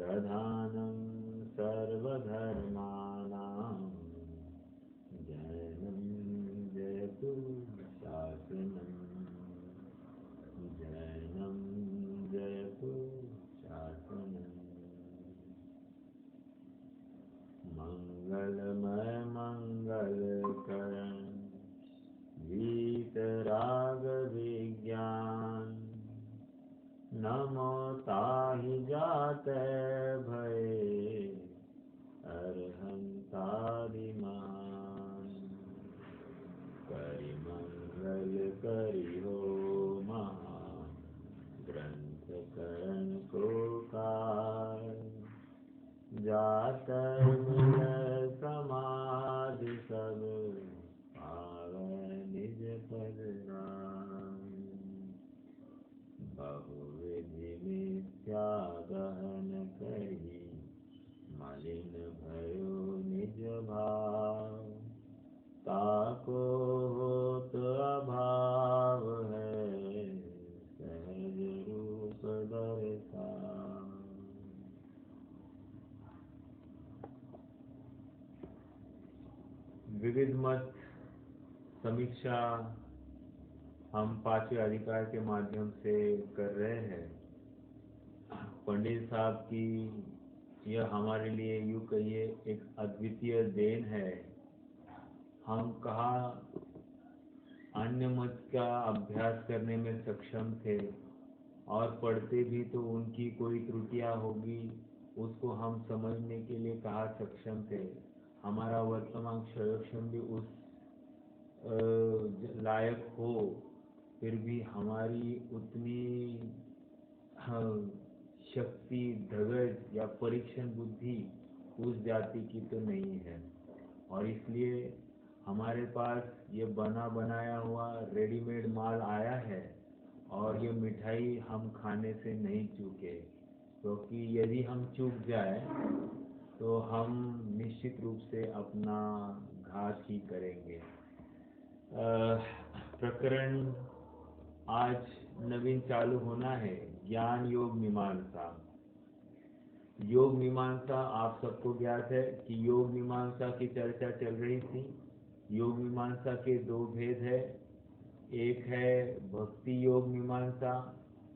प्रधानं सर्वधर्माणां जैनं जयतु शासनं जैनं जयतु शासनं मंगलमय मंगलकरण वीतराग विज्ञान नमो ताहि जाते भये अरहंतादिमान करि मंगल करि हो महा ग्रंथ करण को कार जातर मिल समाधि सब पावन निज पद नाम बहुविधि मिथ्या गहन कही मलिन भयो निज भाव ताको होत अभाव है सहज रूप दर्शन। विविध मत समीक्षा हम पांचवें अधिकार के माध्यम से कर रहे हैं। पंडित साहब की यह हमारे लिए यूं कहिए एक अद्वितीय देन है। हम कहाँ अन्य मत का अभ्यास करने में सक्षम थे और पढ़ते भी तो उनकी कोई त्रुटियां होगी उसको हम समझने के लिए कहाँ सक्षम थे। हमारा वर्तमान संरक्षण भी उस लायक हो फिर भी हमारी उतनी शक्ति धगज या परीक्षण बुद्धि उस जाति की तो नहीं है और इसलिए हमारे पास ये बना बनाया हुआ रेडीमेड माल आया है और ये मिठाई हम खाने से नहीं चूके क्योंकि यदि हम चूक जाए तो हम निश्चित रूप से अपना घात ही करेंगे। प्रकरण आज नवीन चालू होना है ज्ञान योग मीमांसा। योग मीमांसा आप सबको ज्ञात है कि योग मीमांसा की चर्चा चल रही थी। योग मीमांसा के दो भेद है, एक है भक्ति योग मीमांसा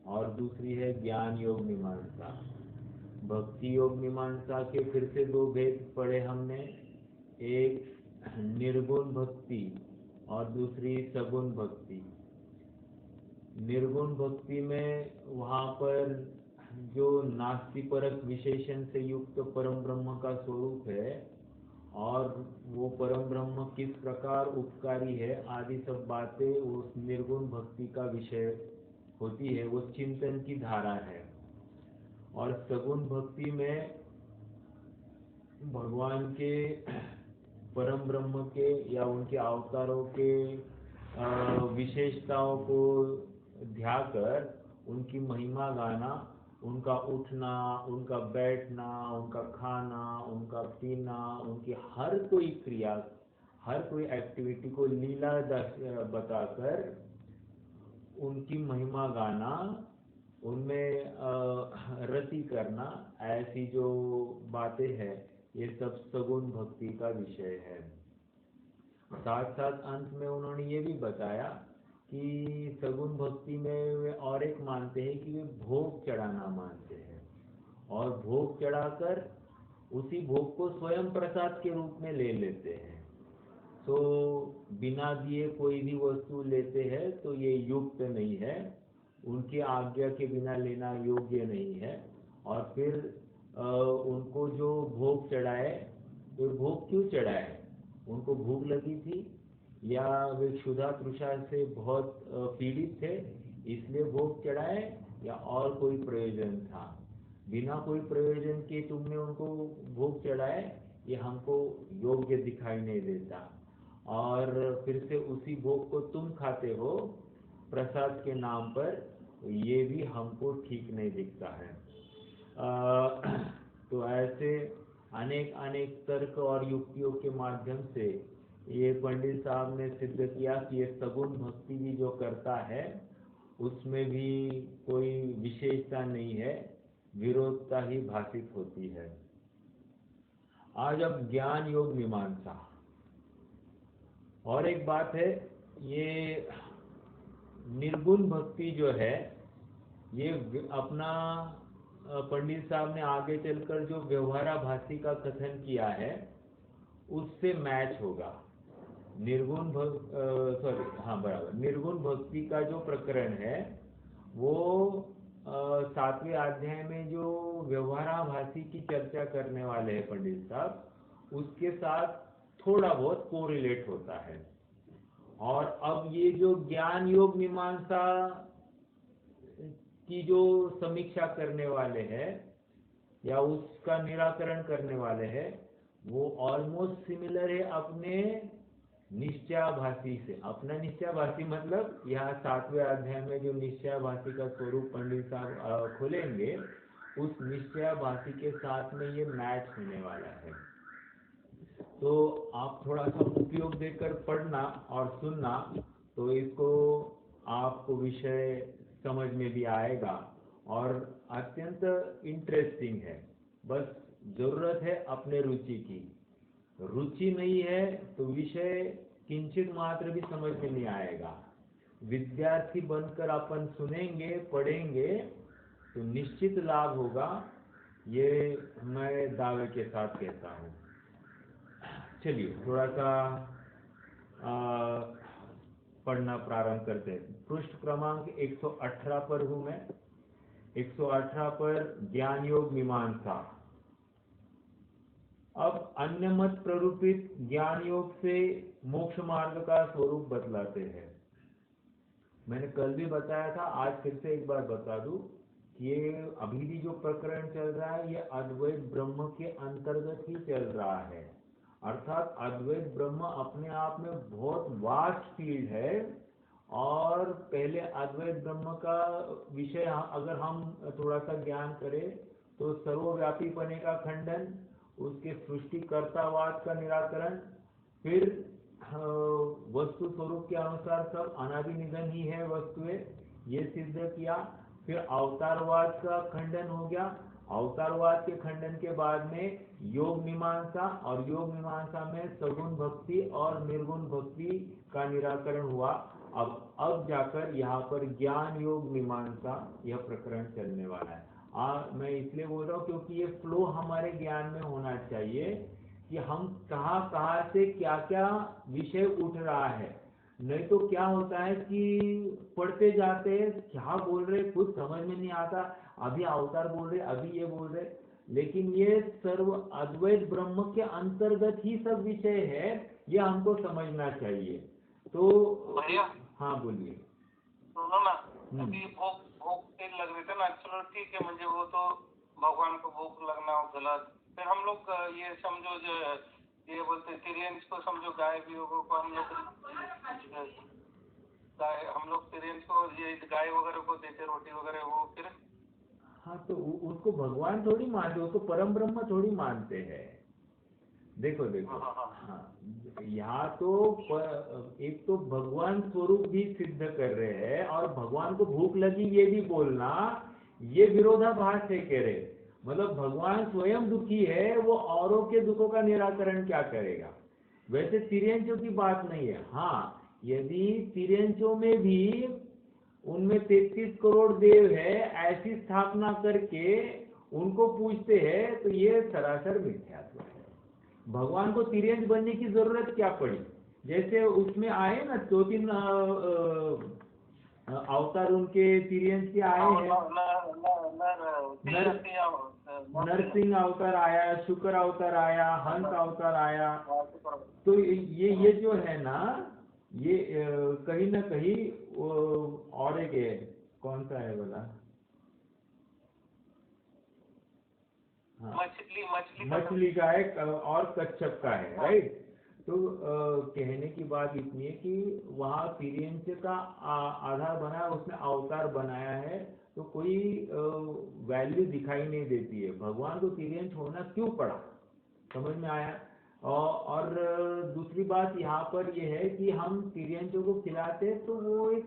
और दूसरी है ज्ञान योग मीमांसा। भक्ति योग मीमांसा के फिर से दो भेद पढ़े हमने, एक निर्गुण भक्ति और दूसरी सगुण भक्ति। निर्गुण भक्ति में वहाँ पर जो नास्तिपरक विशेषण से युक्त परम ब्रह्म का स्वरूप है और वो परम ब्रह्म किस प्रकार उपकारी है आदि सब बातें उस निर्गुण भक्ति का विषय होती है, वो चिंतन की धारा है। और सगुण भक्ति में भगवान के परम ब्रह्म के या उनके अवतारों के विशेषताओं को ध्याकर उनकी महिमा गाना, उनका उठना, उनका बैठना, उनका खाना, उनका पीना, उनकी हर कोई क्रिया, हर कोई एक्टिविटी को लीला बताकर उनकी महिमा गाना, उनमें रति करना, ऐसी जो बातें हैं ये सब सगुण भक्ति का विषय है। साथ साथ अंत में उन्होंने ये भी बताया कि सगुण भक्ति में वे और एक मानते हैं कि वे भोग चढ़ाना मानते हैं और भोग चढ़ाकर उसी भोग को स्वयं प्रसाद के रूप में ले लेते हैं। तो बिना दिए कोई भी वस्तु लेते हैं तो ये युक्त नहीं है, उनकी आज्ञा के बिना लेना योग्य नहीं है। और फिर उनको जो भोग चढ़ाए तो भोग क्यों चढ़ाए? उनको भूख लगी थी या वे क्षुधा तृषा से बहुत पीड़ित थे इसलिए भोग चढ़ाए या और कोई प्रयोजन था? बिना कोई प्रयोजन के तुमने उनको भोग चढ़ाए, ये हमको योग्य दिखाई नहीं देता। और फिर से उसी भोग को तुम खाते हो प्रसाद के नाम पर, ये भी हमको ठीक नहीं दिखता है। तो ऐसे अनेक अनेक तर्क और युक्तियों के माध्यम से ये पंडित साहब ने सिद्ध किया कि ये सगुण भक्ति भी जो करता है उसमें भी कोई विशेषता नहीं है, विरोधता ही भाषित होती है। आज अब ज्ञान योग मीमांसा, और एक बात है, ये निर्गुण भक्ति जो है, ये अपना पंडित साहब ने आगे चलकर जो व्यवहाराभासी का कथन किया है उससे मैच होगा। निर्गुण भक्ति का जो प्रकरण है वो 7वें अध्याय में जो व्यवहाराभासी की चर्चा करने वाले हैं पंडित साहब, उसके साथ थोड़ा बहुत कोरिलेट होता है। और अब ये जो ज्ञान योग मीमांसा की जो समीक्षा करने वाले हैं या उसका निराकरण करने वाले हैं, वो ऑलमोस्ट सिमिलर है अपने निश्चयाभासी से। अपना निश्चयाभासी मतलब यहाँ 7वें अध्याय में जो निश्चयाभासी का स्वरूप पंडित साहब खोलेंगे, उस निश्चयाभासी के साथ में ये मैच होने वाला है। तो आप थोड़ा सा उपयोग देकर पढ़ना और सुनना, तो इसको आपको विषय समझ में भी आएगा और अत्यंत इंटरेस्टिंग है। बस जरूरत है अपने रुचि की। रुचि नहीं है तो विषय किंचित मात्र भी समझ में नहीं आएगा। विद्यार्थी बनकर अपन सुनेंगे, पढ़ेंगे तो निश्चित लाभ होगा, ये मैं दावे के साथ कहता हूँ। चलिए थोड़ा सा पढ़ना प्रारंभ करते हैं। पृष्ठ क्रमांक 118 पर हूँ मैं। 118 पर ज्ञान योग मीमांसा। अब अन्य मत प्ररूपित ज्ञान योग से मोक्ष मार्ग का स्वरूप बतलाते हैं। मैंने कल भी बताया था, आज फिर से एक बार बता दूं, ये अभी भी जो प्रकरण चल रहा है ये अद्वैत ब्रह्म के अंतर्गत ही चल रहा है। अर्थात अद्वैत ब्रह्म अपने आप में बहुत वास्ट फील्ड है, और पहले अद्वैत ब्रह्म का विषय अगर हम थोड़ा सा ज्ञान करें तो सर्वव्यापी पने का खंडन, उसके सृष्टिकर्तावाद का निराकरण, फिर वस्तु स्वरूप के अनुसार सब अनादि निधन ही है वस्तुएं, ये सिद्ध किया। फिर अवतारवाद का खंडन हो गया। अवतारवाद के खंडन के बाद में योग मीमांसा, और योग मीमांसा में सगुण भक्ति और निर्गुण भक्ति का निराकरण हुआ। अब जाकर यहाँ पर ज्ञान योग मीमांसा यह प्रकरण चलने वाला है। मैं इसलिए बोल रहा हूँ क्योंकि ये फ्लो हमारे ज्ञान में होना चाहिए कि हम कहाँ से क्या क्या विषय उठ रहा है। नहीं तो क्या होता है कि पढ़ते जाते हैं, क्या बोल रहे कुछ समझ में नहीं आता, अभी अवतार बोल रहे, अभी ये बोल रहे, लेकिन ये सर्व अद्वैत ब्रह्म के अंतर्गत ही सब विषय है, ये हमको समझना चाहिए। तो भैया, हाँ बोलिए। सुनो ना, अभी भूख तेल लग रहे थे ना, चलो ठीक है, मुझे वो तो भगवान को भूख लगना हो गलत। फिर हम लोग ये समझो जो ये बोलते तिरियंस को समझो, गाय भी को हम लोग तिरियंस को ये गाय वगैरह को देते रोटी वगैरह, वो फिर हाँ तो उसको भगवान थोड़ी मानते, उसको परम ब्रह्म थोड़ी मानते हैं। देखो हाँ, यहाँ तो एक तो भगवान स्वरूप भी सिद्ध कर रहे हैं, और भगवान को भूख लगी ये भी बोलना, ये विरोधाभास है कह रहे। मतलब भगवान स्वयं दुखी है, वो औरों के दुखों का निराकरण क्या करेगा। वैसे तिर्यंचों की बात नहीं है। हाँ, यदि तिर्यंचों में भी उनमें 33 करोड़ देव है, ऐसी स्थापना करके उनको पूछते हैं, तो ये सरासर मिथ्यात्व है। भगवान को तिर्यंच बनने की जरूरत क्या पड़ी। जैसे उसमें आए ना 2-3 अवतार उनके तिर्यंच के आए हैं। नरसिंह अवतार आया, शुक्र अवतार आया, हंस अवतार आया। तो ये जो है ना, ये कहीं ना कहीं और एक है, कौन सा है बोला, मछली का है और कच्छप का है, राइट। तो कहने की बात इतनी है कि वहाँ तिर्यंच का आधार बनाया, उसने अवतार बनाया है, तो कोई वैल्यू दिखाई नहीं देती है। भगवान को तिर्यंच होना क्यों पड़ा, समझ में आया। और दूसरी बात यहाँ पर यह है कि हम तिर्यंचों को खिलाते तो वो एक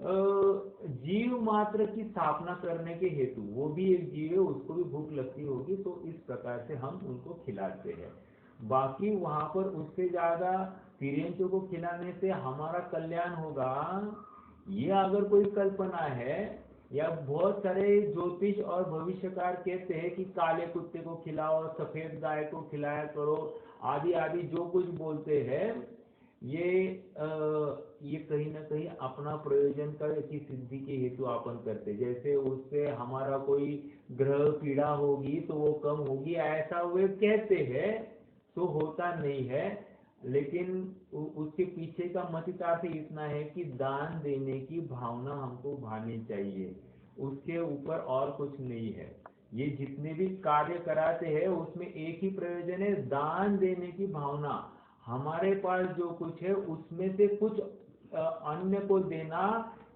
जीव मात्र की स्थापना करने के हेतु, वो भी एक जीव है, उसको भी भूख लगती होगी, तो इस प्रकार से हम उनको खिलाते हैं। बाकी वहां पर उससे ज्यादा तिर्यंचों को खिलाने से हमारा कल्याण होगा, ये अगर कोई कल्पना है, या बहुत सारे ज्योतिष और भविष्यकार कहते हैं कि काले कुत्ते को खिलाओ, सफेद गाय को खिलाया करो, आदि आदि जो कुछ बोलते हैं, ये कहीं ना कहीं अपना प्रयोजन की सिद्धि के हेतु अपन करते। जैसे उससे हमारा कोई ग्रह पीड़ा होगी तो वो कम होगी, ऐसा वे कहते हैं, तो होता नहीं है। लेकिन उसके पीछे का मतितार्थ इतना है कि दान देने की भावना हमको भानी चाहिए, उसके ऊपर और कुछ नहीं है। ये जितने भी कार्य कराते हैं उसमें एक ही प्रयोजन है, दान देने की भावना। हमारे पास जो कुछ है उसमें से कुछ अन्य को देना,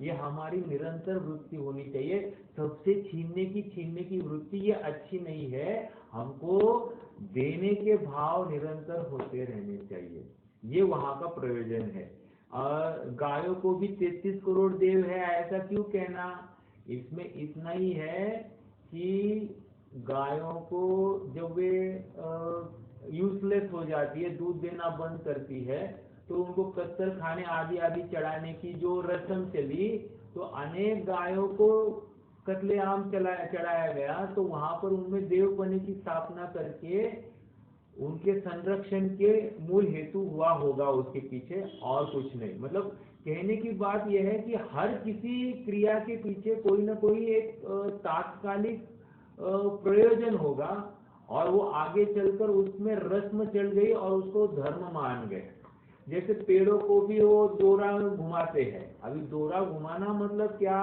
ये हमारी निरंतर वृत्ति होनी चाहिए। सबसे छीनने की वृत्ति ये अच्छी नहीं है। हमको देने के भाव निरंतर होते रहने चाहिए, ये वहां का प्रयोजन है। गायों को भी 33 करोड़ देव है, ऐसा क्यों कहना? इसमें इतना ही है कि गायों को जब वे यूजलेस हो जाती है, दूध देना बंद करती है, तो उनको कत्तल खाने आदि आदि चढ़ाने की जो रस्म चली, तो अनेक गायों को कत्लेआम चढ़ाया गया। तो वहां पर उनमें देवपने की स्थापना करके उनके संरक्षण के मूल हेतु हुआ होगा उसके पीछे, और कुछ नहीं। मतलब कहने की बात यह है कि हर किसी क्रिया के पीछे कोई ना कोई एक तात्कालिक प्रयोजन होगा, और वो आगे चलकर उसमें रस्म चल गई और उसको धर्म मान गए। जैसे पेड़ों को भी वो डोरा घुमाते हैं। अभी डोरा घुमाना मतलब क्या?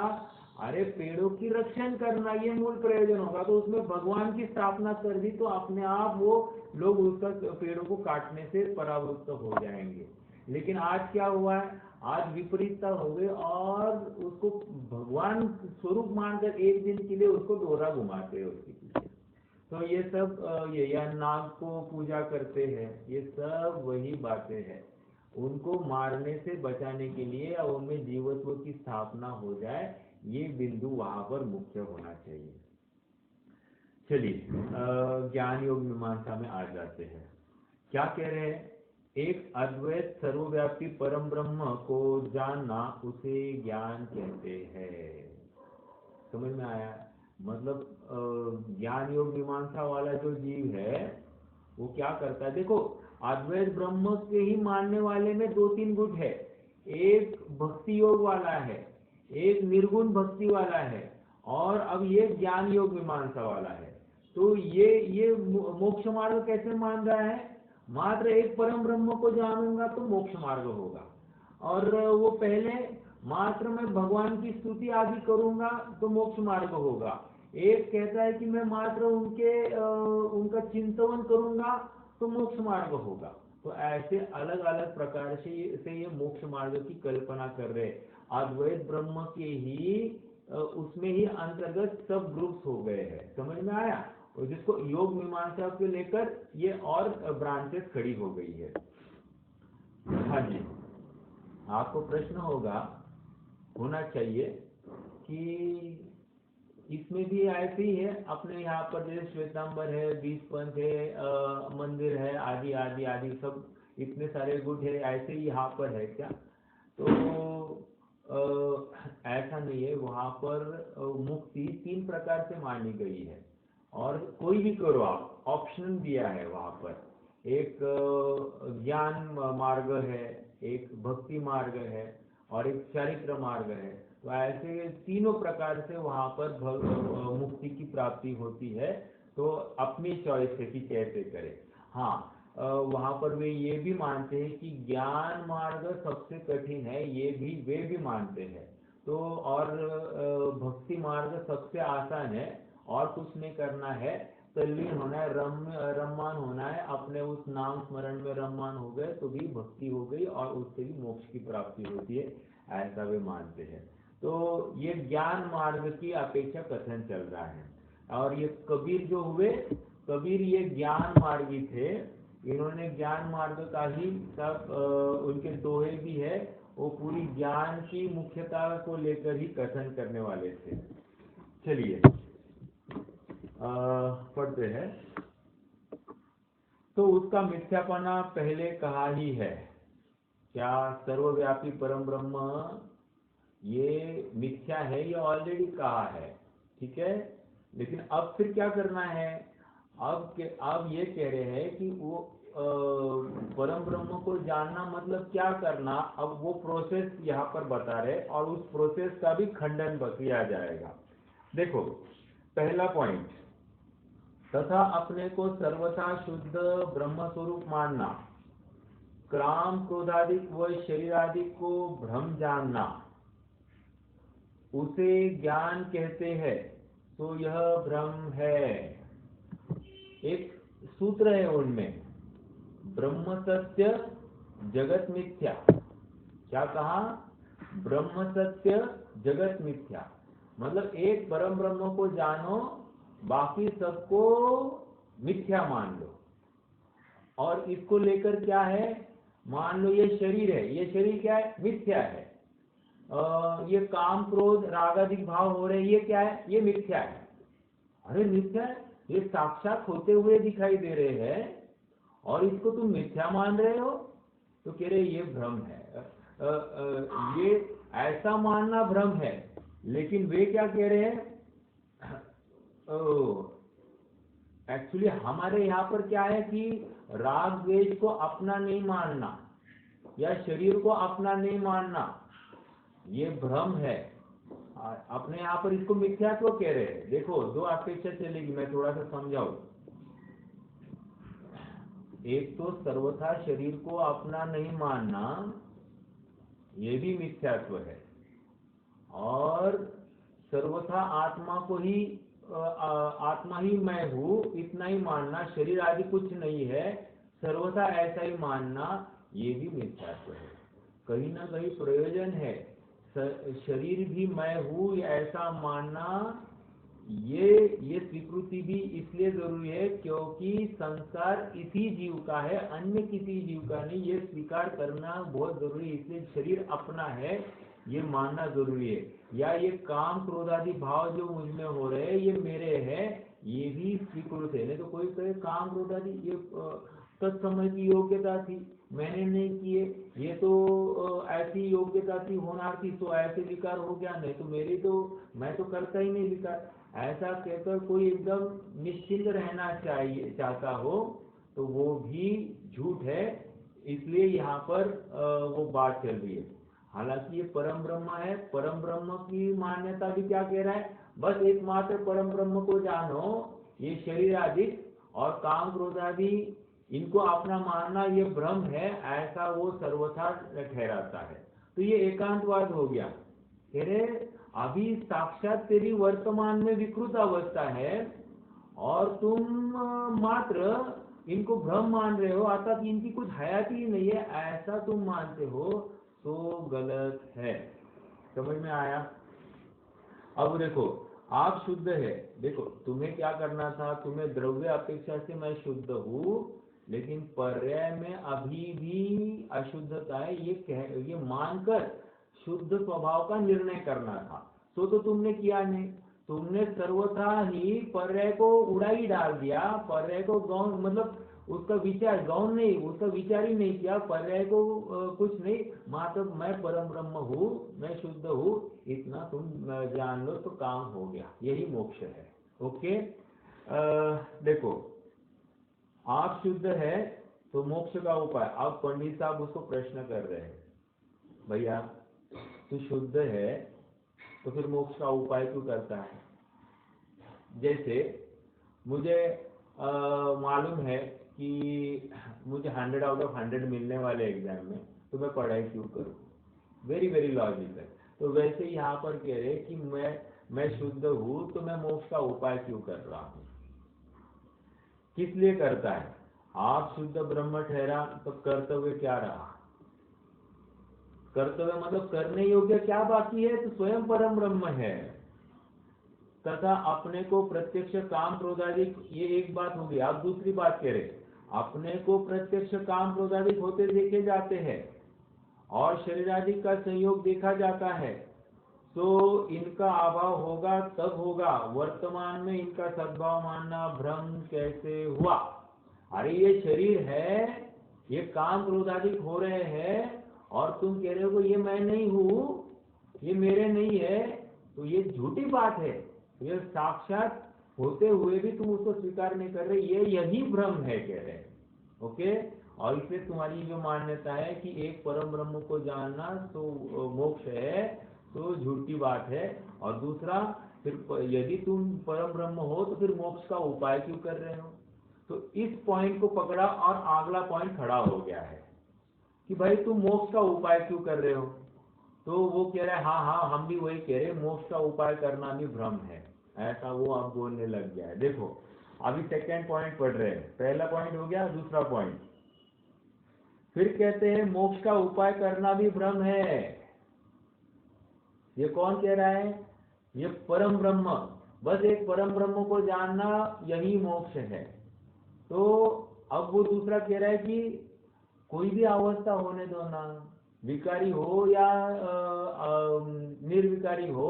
अरे पेड़ों की रक्षण करना, ये मूल प्रयोजन होगा। तो उसमें भगवान की स्थापना कर दी तो अपने आप वो लोग उसका पेड़ों को काटने से परावृत्त हो जाएंगे। लेकिन आज क्या हुआ है? आज विपरीतता हो गई और उसको भगवान स्वरूप मानकर एक दिन के लिए उसको डोरा घुमाते हैं उसके पीछे। तो ये सब ये या नाग को पूजा करते हैं, ये सब वही बातें हैं। उनको मारने से बचाने के लिए और उनमें जीवत्व की स्थापना हो जाए, ये बिंदु वहां पर मुख्य होना चाहिए। चलिए ज्ञान योग मीमांसा में आ जाते हैं। क्या कह रहे हैं? एक अद्वैत सर्वव्यापी परम ब्रह्म को जानना, उसे ज्ञान कहते हैं। समझ में आया? मतलब ज्ञान योग मीमांसा वाला जो जीव है वो क्या करता है? देखो, अद्वैत ब्रह्म के ही मानने वाले में 2-3 गुट है। एक भक्ति योग वाला है, एक निर्गुण भक्ति वाला है, और अब ये ज्ञान योग मीमांसा वाला है। तो ये मोक्ष मार्ग कैसे मान रहा है? मात्र एक परम ब्रह्म को जानूंगा तो मोक्ष मार्ग होगा, और वो पहले मात्र मैं भगवान की स्तुति आदि करूंगा तो मोक्ष मार्ग होगा। एक कहता है कि मैं मात्र उनका चिंतन करूंगा तो मोक्ष मार्ग होगा। तो ऐसे अलग अलग प्रकार से ये मोक्ष मार्ग की कल्पना कर रहे। अद्वैत ब्रह्म के ही उसमें ही अंतर्गत सब ग्रुप्स हो गए हैं। समझ में आया? और जिसको योग मीमांसा को लेकर ये और ब्रांचेस खड़ी हो गई है। हाँ जी, आपको प्रश्न होना चाहिए कि इसमें भी ऐसे ही है। अपने यहाँ पर जैसे श्वेतांबर है, 20 पंथ है, मंदिर है, आदि आदि आदि सब इतने सारे गुट है, ऐसे ही यहाँ पर है क्या? तो ऐसा नहीं है। वहाँ पर मुक्ति 3 प्रकार से मानी गई है, और कोई भी करो आप, ऑप्शन दिया है वहाँ पर। एक ज्ञान मार्ग है, एक भक्ति मार्ग है, और एक चारित्र मार्ग है। तो ऐसे 3 प्रकार से वहाँ पर मुक्ति की प्राप्ति होती है। तो अपनी चॉइस है कि कैसे करें। हाँ, वहाँ पर वे ये भी मानते हैं कि ज्ञान मार्ग सबसे कठिन है, वे भी मानते हैं। तो और भक्ति मार्ग सबसे आसान है, और कुछ नहीं करना है, तल्लीन होना है, रम्मान होना है, अपने उस नाम स्मरण में रम्मान हो गए तो भी भक्ति हो गई, और उससे भी मोक्ष की प्राप्ति होती है, ऐसा वे मानते हैं। तो ये ज्ञान मार्ग की अपेक्षा कथन चल रहा है। और ये कबीर जो हुए, कबीर ये ज्ञान मार्गी थे, इन्होंने ज्ञान मार्ग का ही सब उनके दोहे भी है, वो पूरी ज्ञान की मुख्यता को लेकर ही कथन करने वाले थे। चलिए पढ़ते हैं। तो उसका मिथ्यापना पहले कहा ही है। क्या सर्वव्यापी परम ब्रह्म ये मिथ्या है, ये ऑलरेडी कहा है, ठीक है। लेकिन अब फिर क्या करना है, अब ये कह रहे हैं कि वो परम ब्रह्म को जानना मतलब क्या करना, अब वो प्रोसेस यहाँ पर बता रहे और उस प्रोसेस का भी खंडन किया जाएगा। देखो पहला पॉइंट, तथा अपने को सर्वथा शुद्ध ब्रह्म स्वरूप मानना, काम क्रोधादिक व शरीरादिक को भ्रम जानना, उसे ज्ञान कहते हैं। तो यह भ्रम है। एक सूत्र है उनमें, ब्रह्म सत्य जगत मिथ्या। क्या कहा, ब्रह्म सत्य जगत मिथ्या, मतलब एक परम ब्रह्म को जानो, बाकी सबको मिथ्या मान लो। और इसको लेकर क्या है, मान लो ये शरीर है, ये शरीर क्या है, मिथ्या है। ये काम क्रोध रागादिक भाव हो रहे, ये क्या है, ये मिथ्या है। अरे मिथ्या है, ये साक्षात होते हुए दिखाई दे रहे हैं और इसको तुम मिथ्या मान रहे हो, तो कह रहे ये भ्रम है। ये ऐसा मानना भ्रम है। लेकिन वे क्या कह रहे हैं, एक्चुअली हमारे यहाँ पर क्या है कि राग द्वेष को अपना नहीं मानना या शरीर को अपना नहीं मानना, ये भ्रम है। अपने यहाँ पर इसको मिथ्या क्यों कह रहे हैं। देखो दो अपेक्षा चलेगी, मैं थोड़ा सा समझाऊं। एक तो सर्वथा शरीर को अपना नहीं मानना, ये भी मिथ्यात्व है। और सर्वथा आत्मा को ही आत्मा ही मैं हूँ इतना ही मानना, शरीर आदि कुछ नहीं है, सर्वथा ऐसा ही मानना, ये भी मिथ्यात्व है। कहीं ना कहीं प्रयोजन है, शरीर भी मैं हूँ ऐसा मानना, ये स्वीकृति भी इसलिए जरूरी है क्योंकि संसार इसी जीव का है, अन्य किसी जीव का नहीं। ये स्वीकार करना बहुत जरूरी है, इसलिए शरीर अपना है ये मानना जरूरी है। या ये काम क्रोध आदि भाव जो मुझ में हो रहे हैं ये मेरे हैं, ये भी स्वीकृत है। नहीं तो कोई कहे काम क्रोध आदि ये तत्समय की योग्यता थी, मैंने नहीं किए, ये तो ऐसी योग्यता थी होनार थी, तो ऐसे विकार हो गया, नहीं तो मेरी तो मैं तो करता ही नहीं विकार। ऐसा कहकर कोई एकदम निश्चिंत रहना चाहता हो तो वो भी झूठ है। इसलिए यहाँ पर वो बात चल रही है। हालांकि ये परम ब्रह्म है, परम ब्रह्म की मान्यता भी क्या कह रहा है, बस एकमात्र परम ब्रह्म को जानो, ये शरीर आदि और काम क्रोध आदि इनको अपना मानना ये भ्रम है, ऐसा वो सर्वथा ठहराता है। तो ये एकांतवाद हो गया। कह रहे अभी साक्षात तेरी वर्तमान में विकृत अवस्था है और तुम मात्र इनको भ्रम मान रहे हो, अर्थात इनकी कुछ हयाती ही नहीं है, ऐसा तुम मानते हो तो गलत है। समझ में आया। अब देखो आप शुद्ध है, देखो तुम्हें क्या करना था, तुम्हें द्रव्य अपेक्षा से मैं शुद्ध हूँ, लेकिन पर्याय में अभी भी अशुद्धता है ये मानकर शुद्ध स्वभाव का निर्णय करना था। तो तुमने किया नहीं, तुमने सर्वथा ही पर्याय को उड़ा ही डाल दिया। पर्याय को गौण मतलब उसका विचार गौण नहीं, उसका विचार ही नहीं किया, पर्याय को कुछ नहीं, मात्र मैं परम ब्रह्म हूँ, मैं शुद्ध हूँ, इतना तुम जान लो तो काम हो गया, यही मोक्ष है। ओके। देखो आप शुद्ध है तो मोक्ष का उपाय। अब पंडित साहब उसको प्रश्न कर रहे हैं, भैया तू शुद्ध है तो फिर मोक्ष का उपाय क्यों करता है। जैसे मुझे मालूम है कि मुझे 100 आउट ऑफ 100 मिलने वाले एग्जाम में, तो मैं पढ़ाई क्यों करूँ, वेरी वेरी लॉजिकल। तो वैसे यहाँ पर कह रहे कि मैं शुद्ध हूँ तो मैं मोक्ष का उपाय क्यों कर रहा हूँ, किस लिए करता है। आप शुद्ध ब्रह्म ठहरा तो कर्तव्य क्या रहा, कर्तव्य मतलब करने योग्य क्या बाकी है, तो स्वयं परम ब्रह्म है। तथा अपने को प्रत्यक्ष काम क्रोधादि, ये एक बात होगी। आप दूसरी बात कह रहे अपने को प्रत्यक्ष काम क्रोधादि होते देखे जाते हैं और शरीरादि का संयोग देखा जाता है, तो इनका अभाव होगा तब होगा। वर्तमान में इनका सद्भाव मानना भ्रम कैसे हुआ? अरे ये शरीर है, ये काम क्रोधादि हो रहे हैं और तुम कह रहे हो ये मैं नहीं हूँ, ये मेरे नहीं है, तो ये झूठी बात है। ये साक्षात होते हुए भी तुम उसको स्वीकार नहीं कर रहे, ये यही भ्रम है कह रहे। ओके, और इसलिए तुम्हारी जो मान्यता है कि एक परम ब्रह्म को जानना तो मोक्ष है, तो झूठी बात है। और दूसरा, फिर यदि तुम परम ब्रह्म हो तो फिर मोक्ष का उपाय क्यों कर रहे हो? तो इस पॉइंट को पकड़ा और अगला पॉइंट खड़ा हो गया है कि भाई तुम मोक्ष का उपाय क्यों कर रहे हो? तो वो कह रहा है हाँ हाँ हम भी वही कह रहे हैं, मोक्ष का उपाय करना भी भ्रम है, ऐसा वो अब बोलने लग गया है। देखो अभी सेकेंड पॉइंट पढ़ रहे हैं, पहला पॉइंट हो गया, दूसरा पॉइंट फिर कहते हैं मोक्ष का उपाय करना भी भ्रम है। ये कौन कह रहा है? ये परम ब्रह्म, बस एक परम ब्रह्म को जानना यही मोक्ष है। तो अब वो दूसरा कह रहा है कि कोई भी अवस्था होने दो ना, विकारी हो या निर्विकारी हो,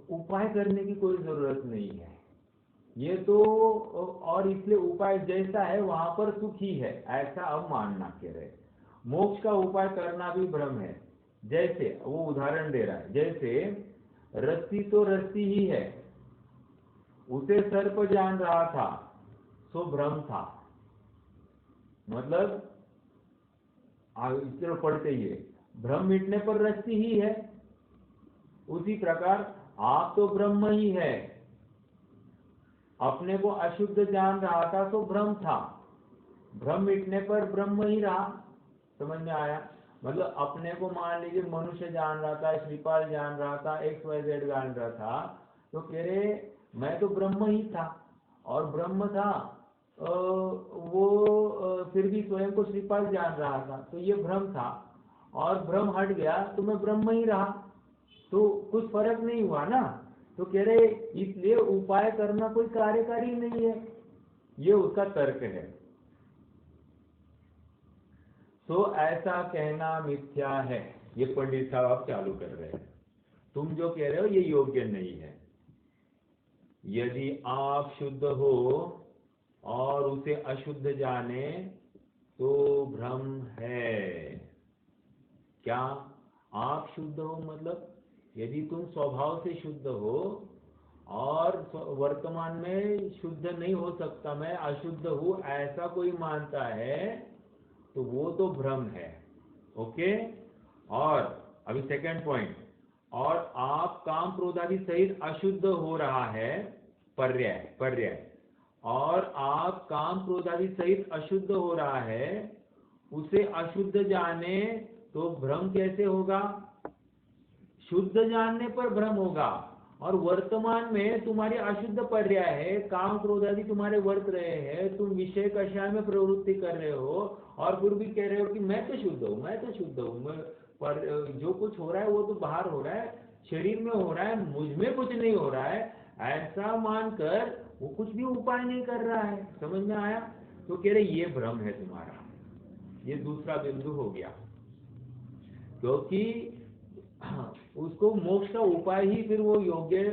उपाय करने की कोई जरूरत नहीं है। ये तो और इसलिए उपाय जैसा है वहां पर सुख ही है, ऐसा अब मानना कह रहे। मोक्ष का उपाय करना भी भ्रम है। जैसे वो उदाहरण दे रहा है, जैसे रस्सी तो रस्सी ही है, उसे सर्प जान रहा था सो भ्रम था। मतलब चलो पढ़ते ही है, भ्रम मिटने पर रस्सी ही है। उसी प्रकार आप तो ब्रह्म ही है, अपने को अशुद्ध जान रहा था तो भ्रम था, भ्रम मिटने पर ब्रह्म ही रहा। समझ में आया? मतलब अपने को मान लीजिए मनुष्य जान रहा था, श्रीपाल जान रहा था, XYZ जान रहा था, तो कह रहे मैं तो ब्रह्म ही था, और ब्रह्म था वो फिर भी स्वयं को श्रीपाल जान रहा था, तो ये भ्रम था। और भ्रम हट गया तो मैं ब्रह्म ही रहा, तो कुछ फर्क नहीं हुआ ना। तो कह रहे इसलिए उपाय करना कोई कार्यकारी नहीं है, ये उसका तर्क है। तो ऐसा कहना मिथ्या है। ये पंडित साहब आप चालू कर रहे हैं, तुम जो कह रहे हो ये योग्य नहीं है। यदि आप शुद्ध हो और उसे अशुद्ध जाने तो भ्रम है। क्या आप शुद्ध हो? मतलब यदि तुम स्वभाव से शुद्ध हो और वर्तमान में शुद्ध नहीं हो सकता, मैं अशुद्ध हूं, ऐसा कोई मानता है, तो वो तो भ्रम है। ओके, और अभी सेकंड पॉइंट, और आप काम क्रोधादि सहित अशुद्ध हो रहा है, पर्याय पर्याय, और आप काम क्रोधादि सहित अशुद्ध हो रहा है, उसे अशुद्ध जाने तो भ्रम कैसे होगा? शुद्ध जानने पर भ्रम होगा। और वर्तमान में तुम्हारी अशुद्ध पर्याय है, काम क्रोधादि तुम्हारे वर्त रहे हैं, तुम विषय कषाय में प्रवृत्ति कर रहे हो और फिर भी कह रहे हो कि मैं तो शुद्ध हूँ, मैं तो शुद्ध हूँ, पर जो कुछ हो रहा है वो तो बाहर हो रहा है, शरीर में हो रहा है, मुझ में कुछ नहीं हो रहा है, ऐसा मानकर वो कुछ भी उपाय नहीं कर रहा है। समझ में आया? तो कह रहे ये भ्रम है तुम्हारा। ये दूसरा बिंदु हो गया, क्योंकि उसको मोक्ष का उपाय ही फिर वो योग्य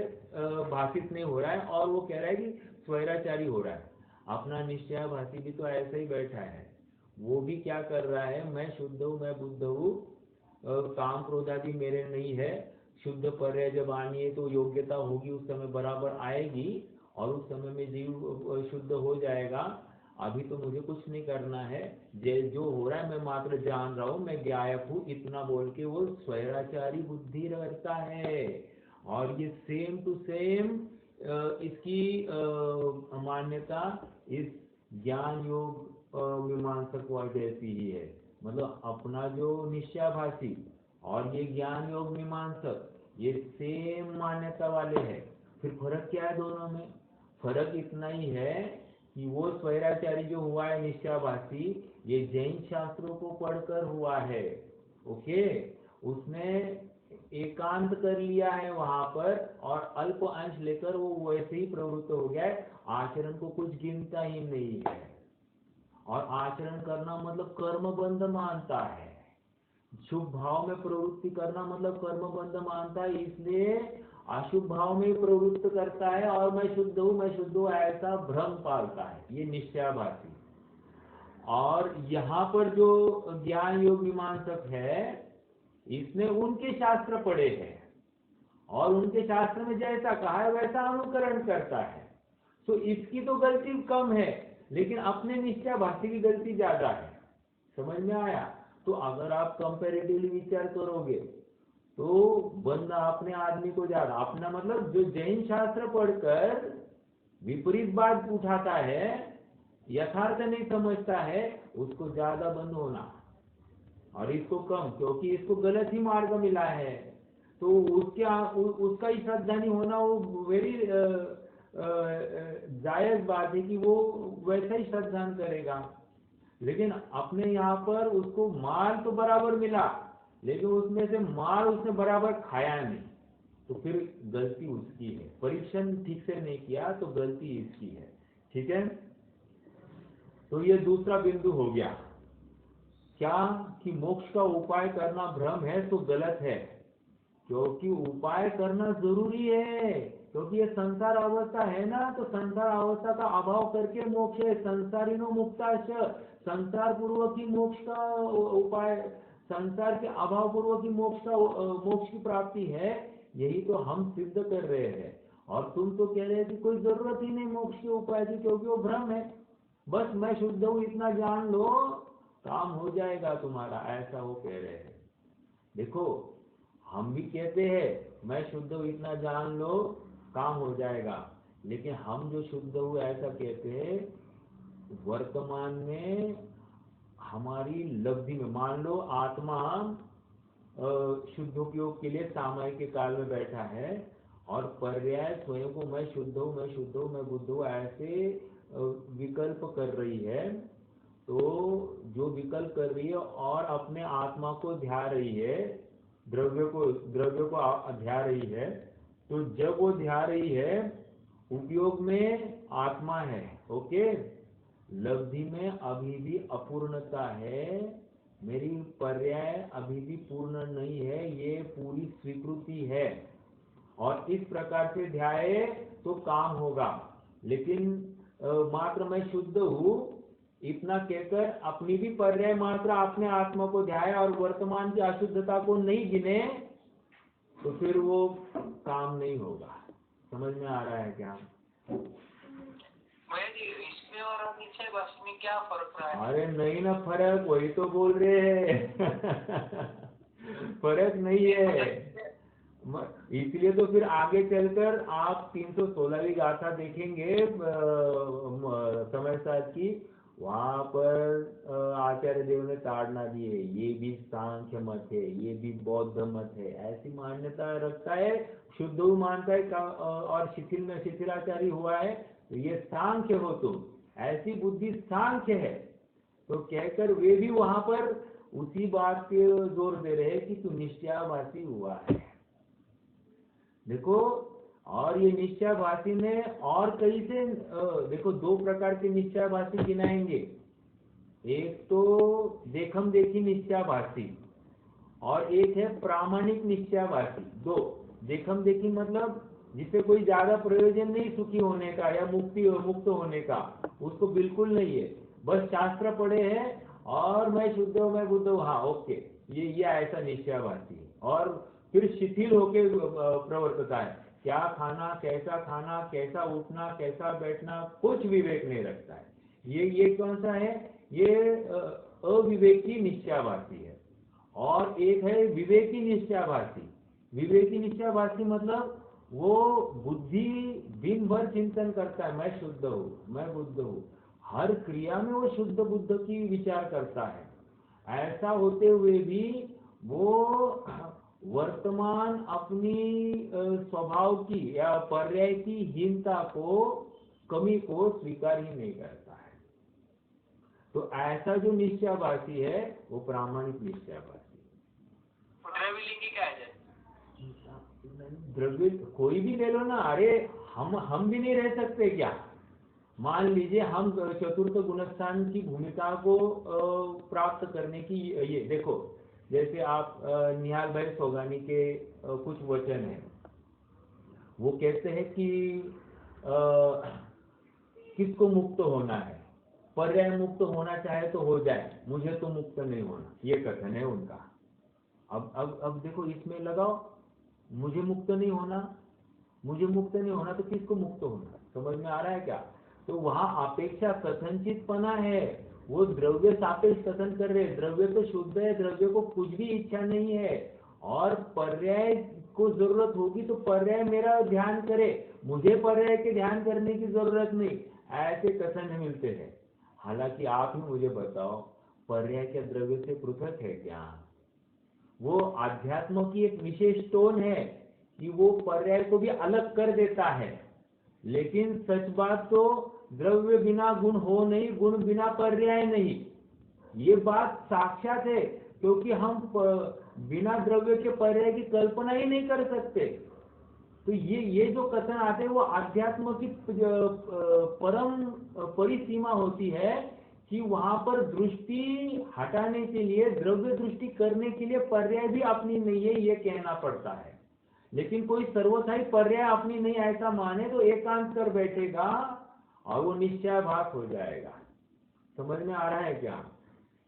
भाषित नहीं हो रहा है, और वो कह रहा है कि स्वैराचारी हो रहा है। अपना निश्चयाभासी भी तो ऐसे ही बैठा है, वो भी क्या कर रहा है, मैं शुद्ध हूँ, मैं बुद्ध हूँ, काम क्रोधादि मेरे नहीं है, शुद्ध पर्याय जब आनी है तो योग्यता होगी, उस समय बराबर आएगी और उस समय में जीव शुद्ध हो जाएगा। अभी तो मुझे कुछ नहीं करना है, जो हो रहा है मैं मात्र जान रहा हूँ, मैं ज्ञायक हूँ, इतना बोल के वो स्वैराचारी बुद्धि रखता है। और ये सेम टू सेम इसकी मान्यता इस ज्ञान योग मीमांसक जैसी ही है। मतलब अपना जो निश्चयाभासी और ये ज्ञान योग मीमांसक ये सेम मान्यता वाले हैं। फिर फर्क क्या है दोनों में? फर्क इतना ही है कि वो स्वैराचारी जो हुआ है निश्चयाभासी, ये जैन शास्त्रों को पढ़कर हुआ है। ओके, उसने एकांत कर लिया है वहां पर और अल्प अंश लेकर वो वैसे ही प्रवृत्त हो गया है, आचरण को कुछ गिनता ही नहीं है। और आचरण करना मतलब कर्म बंध मानता है। शुभ भाव में प्रवृत्ति करना मतलब कर्म बंध मानता है, इसलिए अशुभ भाव में प्रवृत्त करता है और मैं शुद्ध हूँ ऐसा भ्रम पालता है, ये निश्चयाभासी। और यहाँ पर जो ज्ञान योग मीमांसक है, इसने उनके शास्त्र पढ़े हैं और उनके शास्त्र में जैसा कहा है वैसा अनुकरण करता है। तो इसकी तो गलती कम है, लेकिन अपने निश्चयाभासी की गलती ज्यादा है। समझ में आया? तो अगर आप कंपैरेटिवली विचार करोगे तो बंदा अपने आदमी को ज्यादा, अपना मतलब जो जैन शास्त्र पढ़कर विपरीत बात उठाता है, यथार्थ नहीं समझता है, उसको ज्यादा बंद होना और इसको कम, क्योंकि इसको गलत ही मार्ग मिला है। तो उसका ही श्रद्धानी होना वो वेरी जायज बात है कि वो वैसा ही श्रद्धान करेगा। लेकिन अपने यहाँ पर उसको माल तो बराबर मिला, लेकिन उसमें से माल उसने बराबर खाया नहीं, तो फिर गलती उसकी है। परीक्षण ठीक से नहीं किया तो गलती इसकी है। ठीक है, तो ये दूसरा बिंदु हो गया क्या कि मोक्ष का उपाय करना भ्रम है तो गलत है, क्योंकि उपाय करना जरूरी है। क्योंकि ये संसार अवस्था है ना, तो संसार अवस्था का अभाव करके मोक्ष है। संसारिनो मुक्ताश, संसार पूर्वक ही मोक्ष का उपाय, संसार के अभाव पूर्वक ही मोक्ष की प्राप्ति है। यही तो हम सिद्ध कर रहे हैं। और तुम तो कह रहे हैं कि कोई जरूरत ही नहीं मोक्ष के उपाय की, क्योंकि वो भ्रम है। बस मैं शुद्ध हूँ इतना जान लो, काम हो जाएगा तुम्हारा, ऐसा वो कह रहे हैं। देखो, हम भी कहते हैं मैं शुद्ध हूँ इतना जान लो, काम हो जाएगा, लेकिन हम जो शुद्ध हूँ ऐसा कहते हैं वर्तमान में हमारी लब्धि में। मान लो आत्मा शुद्धोपयोग के लिए सामयिक काल में बैठा है और पर्याय स्वयं को मैं शुद्ध हूँ मैं बुद्ध हूँ ऐसे विकल्प कर रही है। तो जो विकल्प कर रही है और अपने आत्मा को ध्या रही है, द्रव्य को ध्या रही है, तो जब वो ध्या रही है उपयोग में आत्मा है, ओके, लब्धि में अभी भी अपूर्णता है, मेरी पर्याय अभी भी पूर्ण नहीं है, ये पूरी स्वीकृति है। और इस प्रकार से ध्याये तो काम होगा। लेकिन मात्र मैं शुद्ध हूँ इतना कहकर अपनी भी पर्याय मात्र अपने आत्मा को ध्याये और वर्तमान की अशुद्धता को नहीं गिने, तो फिर वो काम नहीं होगा। समझ में आ रहा है क्या? इसमें और निश्चयाभासी में क्या फर्क है? अरे नहीं ना फर्क, वही तो बोल रहे हैं फर्क नहीं है। इसलिए तो फिर आगे चलकर आप 316वीं गाथा देखेंगे समय साथ की, वहां पर आचार्य देव ने ताड़ना दी है, ये भी सांख्य मत है, ये भी बौद्ध मत है, ऐसी मान्यता रखता है। शुद्ध मानता है और शिथिलाचारी हुआ है, तो ये सांख्य हो तुम, ऐसी बुद्धि सांख्य है। तो कहकर वे भी वहां पर उसी बात पे जोर दे रहे हैं कि तू निश्चयाभासी हुआ है। देखो, और ये निश्चयाभासी में और कई से देखो दो प्रकार के निश्चयाभासी गिनाएंगे। एक तो देखम देखी निश्चयाभासी और एक है प्रामाणिक निश्चयाभासी। दो, देखम देखी मतलब जिससे कोई ज्यादा प्रयोजन नहीं सुखी होने का या मुक्त होने का, उसको बिल्कुल नहीं है, बस शास्त्र पढ़े हैं और मैं शुद्ध हूँ मैं बुद्ध हूँ, हाँ ओके, ये ऐसा निश्चयाभासी है। और फिर शिथिल होके प्रवर्तता है, क्या खाना, कैसा उठना, कैसा बैठना, कुछ विवेक नहीं रखता है। ये कौन सा है? ये अविवेकी निश्चयाभासी है। और एक है विवेकी निश्चयाभासी। विवेकी निश्चयाभासी मतलब वो बुद्धि दिन भर चिंतन करता है, मैं शुद्ध हूँ मैं बुद्ध हूँ, हर क्रिया में वो शुद्ध बुद्ध की विचार करता है। ऐसा होते हुए भी वो वर्तमान अपनी स्वभाव की या पर्याय की हीनता को, कमी को स्वीकार ही नहीं करता है। तो ऐसा जो निश्चयाभासी है वो प्रामाणिक निश्चयाभासी। द्रव्यलिंगी क्या है? द्रव्य कोई भी ले लो ना, अरे हम भी नहीं रह सकते क्या? मान लीजिए हम चतुर्थ गुणस्थान की भूमिका को प्राप्त करने की, ये देखो जैसे आप निहाल भाई सोगानी के कुछ वचन हैं, वो कहते हैं कि किसको मुक्त होना है, पर्याय मुक्त होना चाहे तो हो जाए, मुझे तो मुक्त नहीं होना, ये कथन है उनका। अब देखो इसमें लगाओ, मुझे मुक्त नहीं होना, मुझे मुक्त नहीं होना तो किसको मुक्त होना, समझ में आ रहा है क्या? तो वहां अपेक्षा कथनचितपना है, वो द्रव्य सापेक्ष कथन कर रहे, द्रव्य तो शुद्ध है, द्रव्य को कुछ भी इच्छा नहीं है, और पर्याय को जरूरत होगी तो पर्याय मेरा ध्यान करे, मुझे पर्याय के ध्यान करने की जरूरत नहीं, ऐसे कथन मिलते हैं। हालांकि आप ही मुझे बताओ, पर्याय क्या द्रव्य से पृथक है क्या? वो आध्यात्म की एक विशेष टोन है कि वो पर्याय को भी अलग कर देता है, लेकिन सच बात तो द्रव्य बिना गुण हो नहीं, गुण बिना पर्याय नहीं, ये बात साक्षात है, क्योंकि हम बिना द्रव्य के पर्याय की कल्पना ही नहीं कर सकते। तो ये जो कथन आते हैं वो आध्यात्म की परम परिसीमा होती है कि वहां पर दृष्टि हटाने के लिए, द्रव्य दृष्टि करने के लिए पर्याय भी अपनी नहीं है, ये कहना पड़ता है। लेकिन कोई सर्वथाई पर्याय अपनी नहीं ऐसा माने तो एकांत कर बैठेगा और वो निश्चयाभास हो जाएगा। समझ में आ रहा है क्या?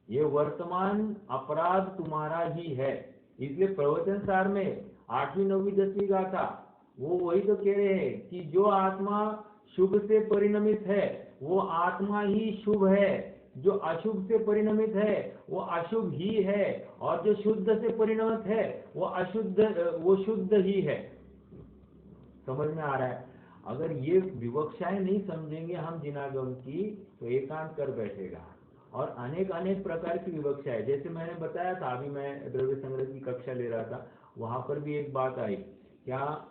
ये वर्तमान अपराध तुम्हारा ही है। इसलिए प्रवचन सार में 8वीं 9वीं 10वीं गाथा वो वही तो कह रहे हैं कि जो आत्मा शुभ से परिणमित है वो आत्मा ही शुभ है, जो अशुभ से परिणमित है वो अशुभ ही है, और जो शुद्ध से परिणमित है वो अशुद्ध, वो शुद्ध ही है। समझ में आ रहा है? अगर ये विवक्षाएं नहीं समझेंगे हम जिनागम की तो एकांत कर बैठेगा। और अनेक अनेक प्रकार की विवक्षा है, जैसे मैंने बताया था, अभी मैं द्रव्य संग्रह की कक्षा ले रहा था, वहां पर भी एक बात आई, क्या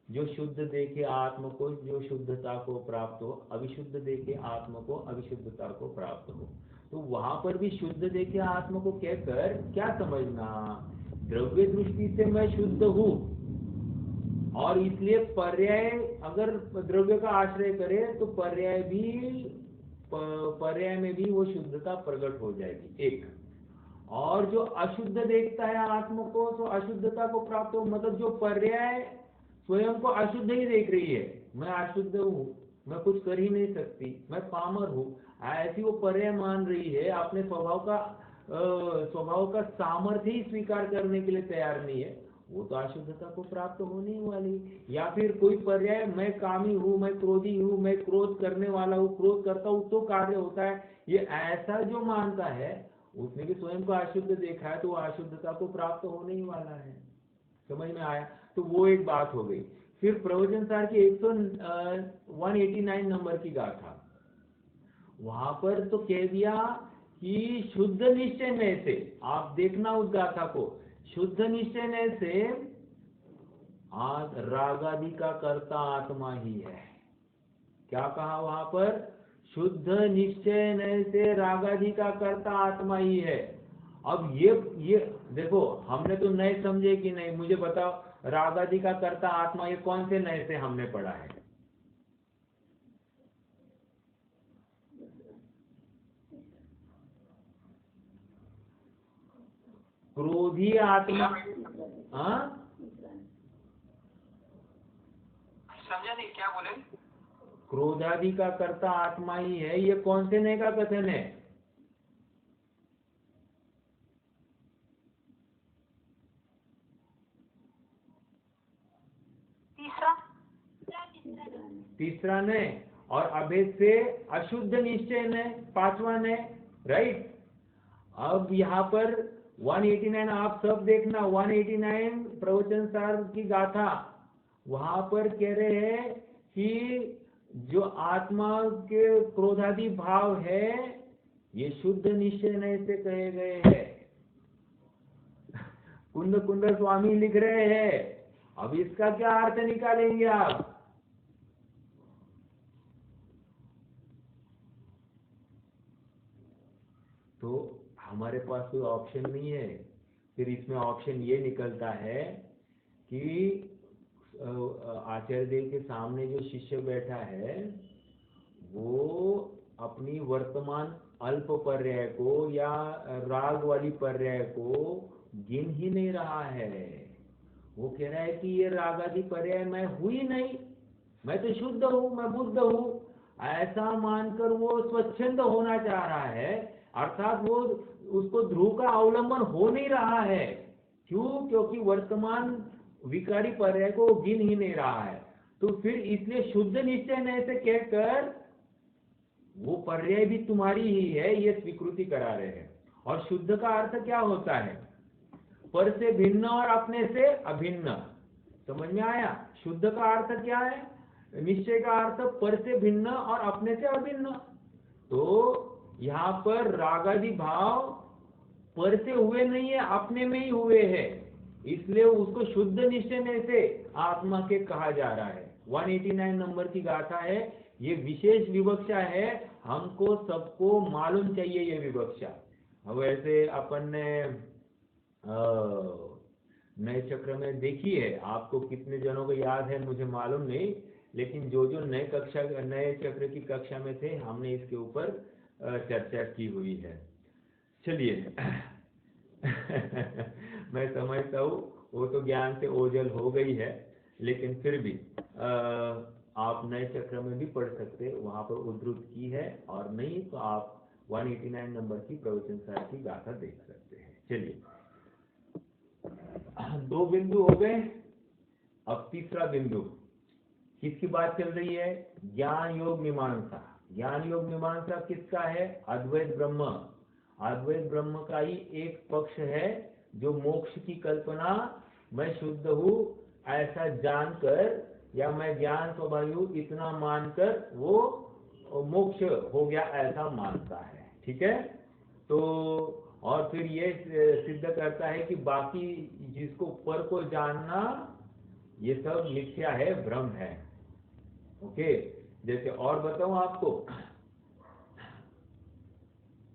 जो शुद्ध देखे आत्म को जो शुद्धता को प्राप्त हो, अविशुद्ध देखे आत्म को अविशुद्धता को प्राप्त हो। तो वहां पर भी शुद्ध देखे आत्म को कहकर क्या समझना, द्रव्य दृष्टि से मैं शुद्ध हूं और इसलिए पर्याय अगर द्रव्य का आश्रय करे तो पर्याय में भी वो शुद्धता प्रकट हो जाएगी, एक। और जो अशुद्ध देखता है आत्म को तो अशुद्धता को प्राप्त हो, मतलब जो पर्याय स्वयं को अशुद्ध ही देख रही है, मैं अशुद्ध हूँ, मैं कुछ कर ही नहीं सकती, मैं पामर हूँ, ऐसी वो पर्याय मान रही है, अपने स्वभाव का सामर्थ्य ही स्वीकार करने के लिए तैयार नहीं है, वो तो अशुद्धता को प्राप्त होने वाली। या फिर कोई पर्याय, मैं कामी हूँ, मैं क्रोधी हूँ, मैं क्रोध करने वाला हूँ, क्रोध करता हूँ तो कार्य होता है, ये ऐसा जो मानता है उसने भी स्वयं को अशुद्ध देखा है, तो वो अशुद्धता को प्राप्त होने ही वाला है। समझ में आया? तो वो एक बात हो गई। फिर प्रवचन सार की 189 नंबर की गाथा, वहां पर तो कह दिया कि शुद्ध निश्चय में से, आप देखना उस गाथा को, शुद्ध निश्चय में से आज रागादि का कर्ता आत्मा ही है। क्या कहा वहां पर? शुद्ध निश्चय से रागादि का कर्ता आत्मा ही है। अब ये देखो, हमने तो नए समझे कि नहीं, मुझे बताओ, रागादि का कर्ता आत्मा ये कौन से नए से हमने पढ़ा है? क्रोधी आत्मा, हाँ समझा नहीं, क्या बोले? क्रोधादि का कर्ता आत्मा ही है, ये कौन से नए का कथन है? तीसरा ने, और अभेद से अशुद्ध निश्चय ने पांचवा ने, राइट। अब यहाँ पर 189 आप सब देखना, 189 प्रवचन सार की गाथा, वहां पर कह रहे हैं कि जो आत्मा के क्रोधादि भाव है ये शुद्ध निश्चय से कहे गए हैं। कुंद स्वामी लिख रहे हैं। अब इसका क्या अर्थ निकालेंगे आप? तो हमारे पास कोई ऑप्शन नहीं है। फिर इसमें ऑप्शन ये निकलता है कि आचार्य देव के सामने जो शिष्य बैठा है वो अपनी वर्तमान अल्प पर्याय को या राग वाली पर्याय को गिन ही नहीं रहा है। वो कह रहा है कि ये रागादि पर्याय मैं हुई नहीं, मैं तो शुद्ध हूँ, मैं बुद्ध हूँ, ऐसा मानकर वो स्वच्छंद होना चाह रहा है। अर्थात वो उसको ध्रुव का अवलंबन हो नहीं रहा है। क्यों? क्योंकि वर्तमान विकारी पर्याय को वो गिन ही नहीं रहा है। तो फिर इसलिए शुद्ध निश्चय नहीं से कहकर वो पर्याय भी तुम्हारी ही है, ये स्वीकृति करा रहे हैं। और शुद्ध का अर्थ क्या होता है? पर से भिन्न और अपने से अभिन्न। समझ में आया? शुद्ध का अर्थ क्या है? निश्चय का अर्थ पर से भिन्न और अपने से अभिन्न। तो यहाँ पर रागादि भाव पर से हुए नहीं है, अपने में ही हुए हैं, इसलिए उसको शुद्ध निश्चय में से आत्मा के कहा जा रहा है। 189 नंबर की गाथा है, ये विशेष विवक्षा है, हमको सबको मालूम चाहिए ये विवक्षा। अब वैसे अपन ने नए चक्र में देखी है, आपको कितने जनों को याद है मुझे मालूम नहीं, लेकिन जो नए चक्र की कक्षा में थे हमने इसके ऊपर चर्चा की हुई है। चलिए मैं समझता हूँ वो तो ज्ञान से ओझल हो गई है, लेकिन फिर भी आप नए चक्र में भी पढ़ सकते, वहां पर उद्धृत की है, और नहीं तो आप 189 नंबर की प्रवचन सार की गाथा देख सकते हैं। चलिए 2 बिंदु हो गए, अब तीसरा बिंदु किसकी बात चल रही है? ज्ञान योग मीमांसा। ज्ञान योग मीमांसा किसका है? अद्वैत ब्रह्म। अद्वैत ब्रह्म का ही एक पक्ष है जो मोक्ष की कल्पना, मैं शुद्ध हूँ ऐसा जानकर, या मैं ज्ञान स्वभावी हूँ इतना मानकर वो मोक्ष हो गया ऐसा मानता है। ठीक है? तो और फिर ये सिद्ध करता है कि बाकी जिसको पर को जानना ये सब मिथ्या है, भ्रम है। ओके, जैसे और बताऊं आपको,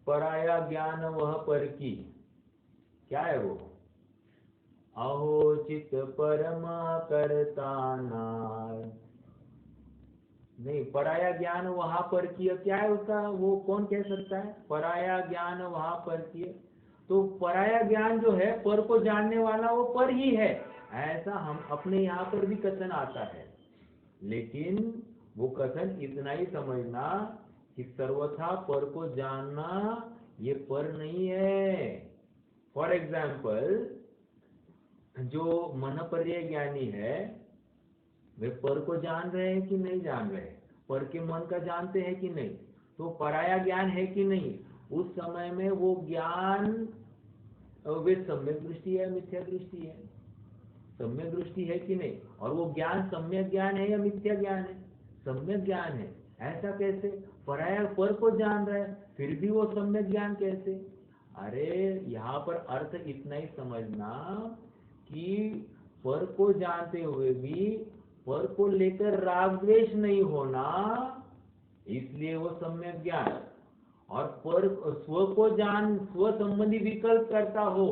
पराया ज्ञान वह पर की, क्या है वो? अहो चित परमा करता नाय। नहीं, पराया ज्ञान वहां पर किया, क्या है उसका? वो कौन कह सकता है? पराया ज्ञान वहां पर किए। तो पराया ज्ञान जो है, पर को जानने वाला वो पर ही है, ऐसा हम अपने यहाँ पर भी कथन आता है। लेकिन वो कथन इतना ही समझना कि सर्वथा पर को जानना ये पर नहीं है। फॉर एग्जाम्पल, जो मन पर्याय ज्ञानी है वे पर को जान रहे हैं कि नहीं जान रहे? पर के मन का जानते हैं कि नहीं? तो पराया ज्ञान है कि नहीं? उस समय में वो ज्ञान वे सम्यक दृष्टि है, मिथ्या दृष्टि है? सम्यक दृष्टि है कि नहीं? और वो ज्ञान सम्यक ज्ञान है या मिथ्या ज्ञान है? सम्यक ज्ञान है। ऐसा कैसे? पराया पर को जान रहा है फिर भी वो सम्यक ज्ञान कैसे? अरे यहाँ पर अर्थ इतना ही समझना कि पर को जानते हुए भी पर को लेकर राग द्वेष नहीं होना, इसलिए वो सम्यक ज्ञान। और पर स्व को जान, स्व संबंधी विकल्प करता हो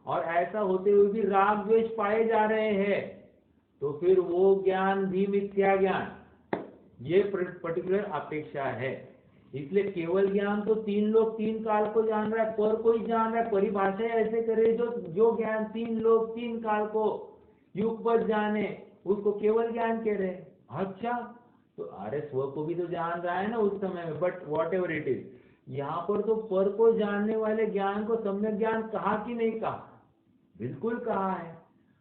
और ऐसा होते हुए भी राग द्वेष पाए जा रहे हैं, तो फिर वो ज्ञान भी मिथ्या ज्ञान, ये पर्टिकुलर अपेक्षा है। इसलिए केवल ज्ञान तो 3 लोग 3 काल को जान रहा है, पर को ही जान रहा है। परिभाषा ऐसे करे, जो ज्ञान 3 लोग 3 काल को युगपथ जाने, उसको केवल ज्ञान कह रहे हैं। अच्छा, तो अरे स्व को भी तो जान रहा है ना उस समय में, but what ever it is, यहाँ पर तो पर को जानने वाले ज्ञान को सम्यक ज्ञान कहा कि नहीं कहा? बिल्कुल कहा है।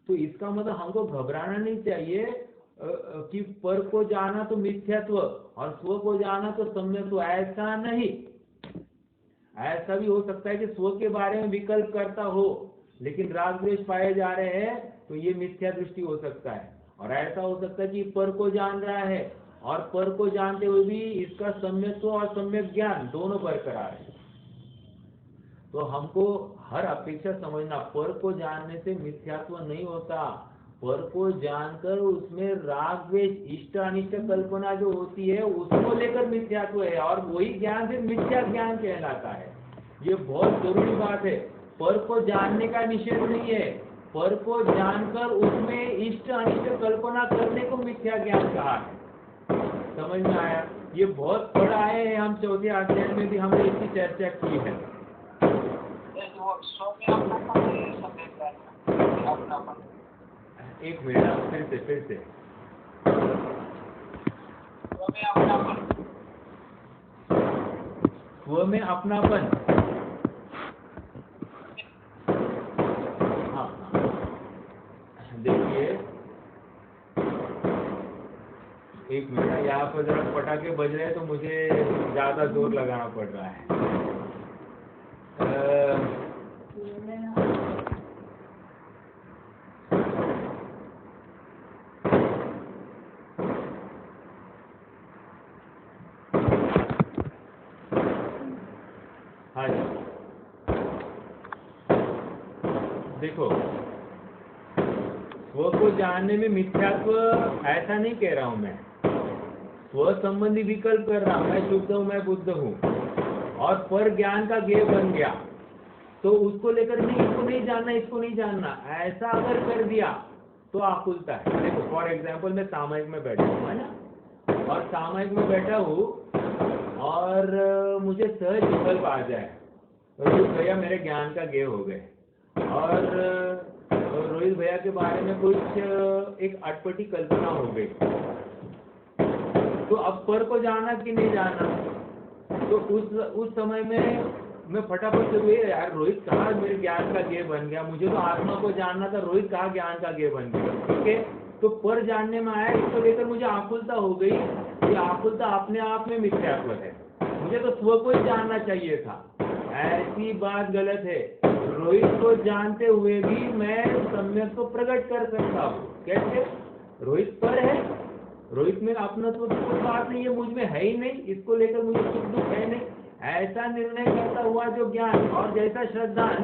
तो इसका मतलब हमको घबराना नहीं चाहिए कि पर को जाना तो मिथ्यात्व और स्व को जाना तो सम्यक्त्व, ऐसा नहीं। ऐसा भी हो सकता है कि स्व के बारे में विकल्प करता हो लेकिन राग द्वेष पाए जा रहे हैं, तो ये मिथ्या दृष्टि हो सकता है। और ऐसा हो सकता है कि पर को जान रहा है और पर को जानते हुए भी इसका सम्यक्त्व और सम्यक ज्ञान दोनों बरकरार है। तो हमको हर अपेक्षा समझना, पर को जानने से मिथ्यात्व नहीं होता। पर को जानकर उसमें राग द्वेष, इष्ट अनिष्ट कल्पना जो होती है उसको लेकर मिथ्यात्व है, और वही ज्ञान फिर मिथ्या ज्ञान कहलाता है। ये बहुत जरूरी बात है। पर को जानने का निषेध नहीं है, पर को जानकर उसमें इष्ट अनिष्ट कल्पना करने को मिथ्या ज्ञान कहा है। समझ में आया? ये बहुत बड़ा है, हम चौथे अध्याय में भी हमने इसकी चर्चा की है। एक मिनट, फिर से स्व में अपनापन। हाँ, देखिए एक मिनट, यहाँ पर जरा पटाखे बज रहे हैं तो मुझे ज्यादा जोर लगाना पड़ रहा है। हाँ जी, देखो स्व को जानने में मिथ्यात्व ऐसा नहीं कह रहा हूं मैं, स्व संबंधी विकल्प कर रहा हूं, मैं शुद्ध हूं, मैं बुद्ध हूं, और पर ज्ञान का ज्ञेय बन गया तो उसको लेकर नहीं, इसको नहीं जानना, इसको नहीं जानना, ऐसा अगर कर दिया तो आकुलता है। देखो फॉर एग्जाम्पल मैं सामयिक में बैठा हूँ, है ना, और सामयिक में बैठा हूँ और मुझे सहज विकल्प आ जाए, रोहित भैया मेरे ज्ञान का ज्ञेय हो गए, और रोहित भैया के बारे में कुछ एक अटपटी कल्पना हो गई, तो अब पर को जाना कि नहीं जाना? तो उस समय में मैं फटाफट से हुए यार, रोहित कहाँ मेरे ज्ञान का ज्ञेय बन गया, मुझे तो आत्मा को जानना था, रोहित कहाँ ज्ञान का ज्ञेय बन गया। ठीक है, तो पर जानने में आया, इसको लेकर मुझे आकुलता हो गई। ये आकुलता अपने आप में मिथ्यात्व है, मुझे तो स्व को ही जानना चाहिए था। ऐसी बात गलत है। रोहित को जानते हुए भी मैं सम्यक को प्रकट कर सकता हूँ। कैसे? रोहित पर है, रोहित में अपनत्व की कोई बात नहीं है, मुझ में है ही नहीं, इसको लेकर मुझे सुख दुख है नहीं, ऐसा निर्णय करता हुआ जो ज्ञान, और जैसा श्रद्धान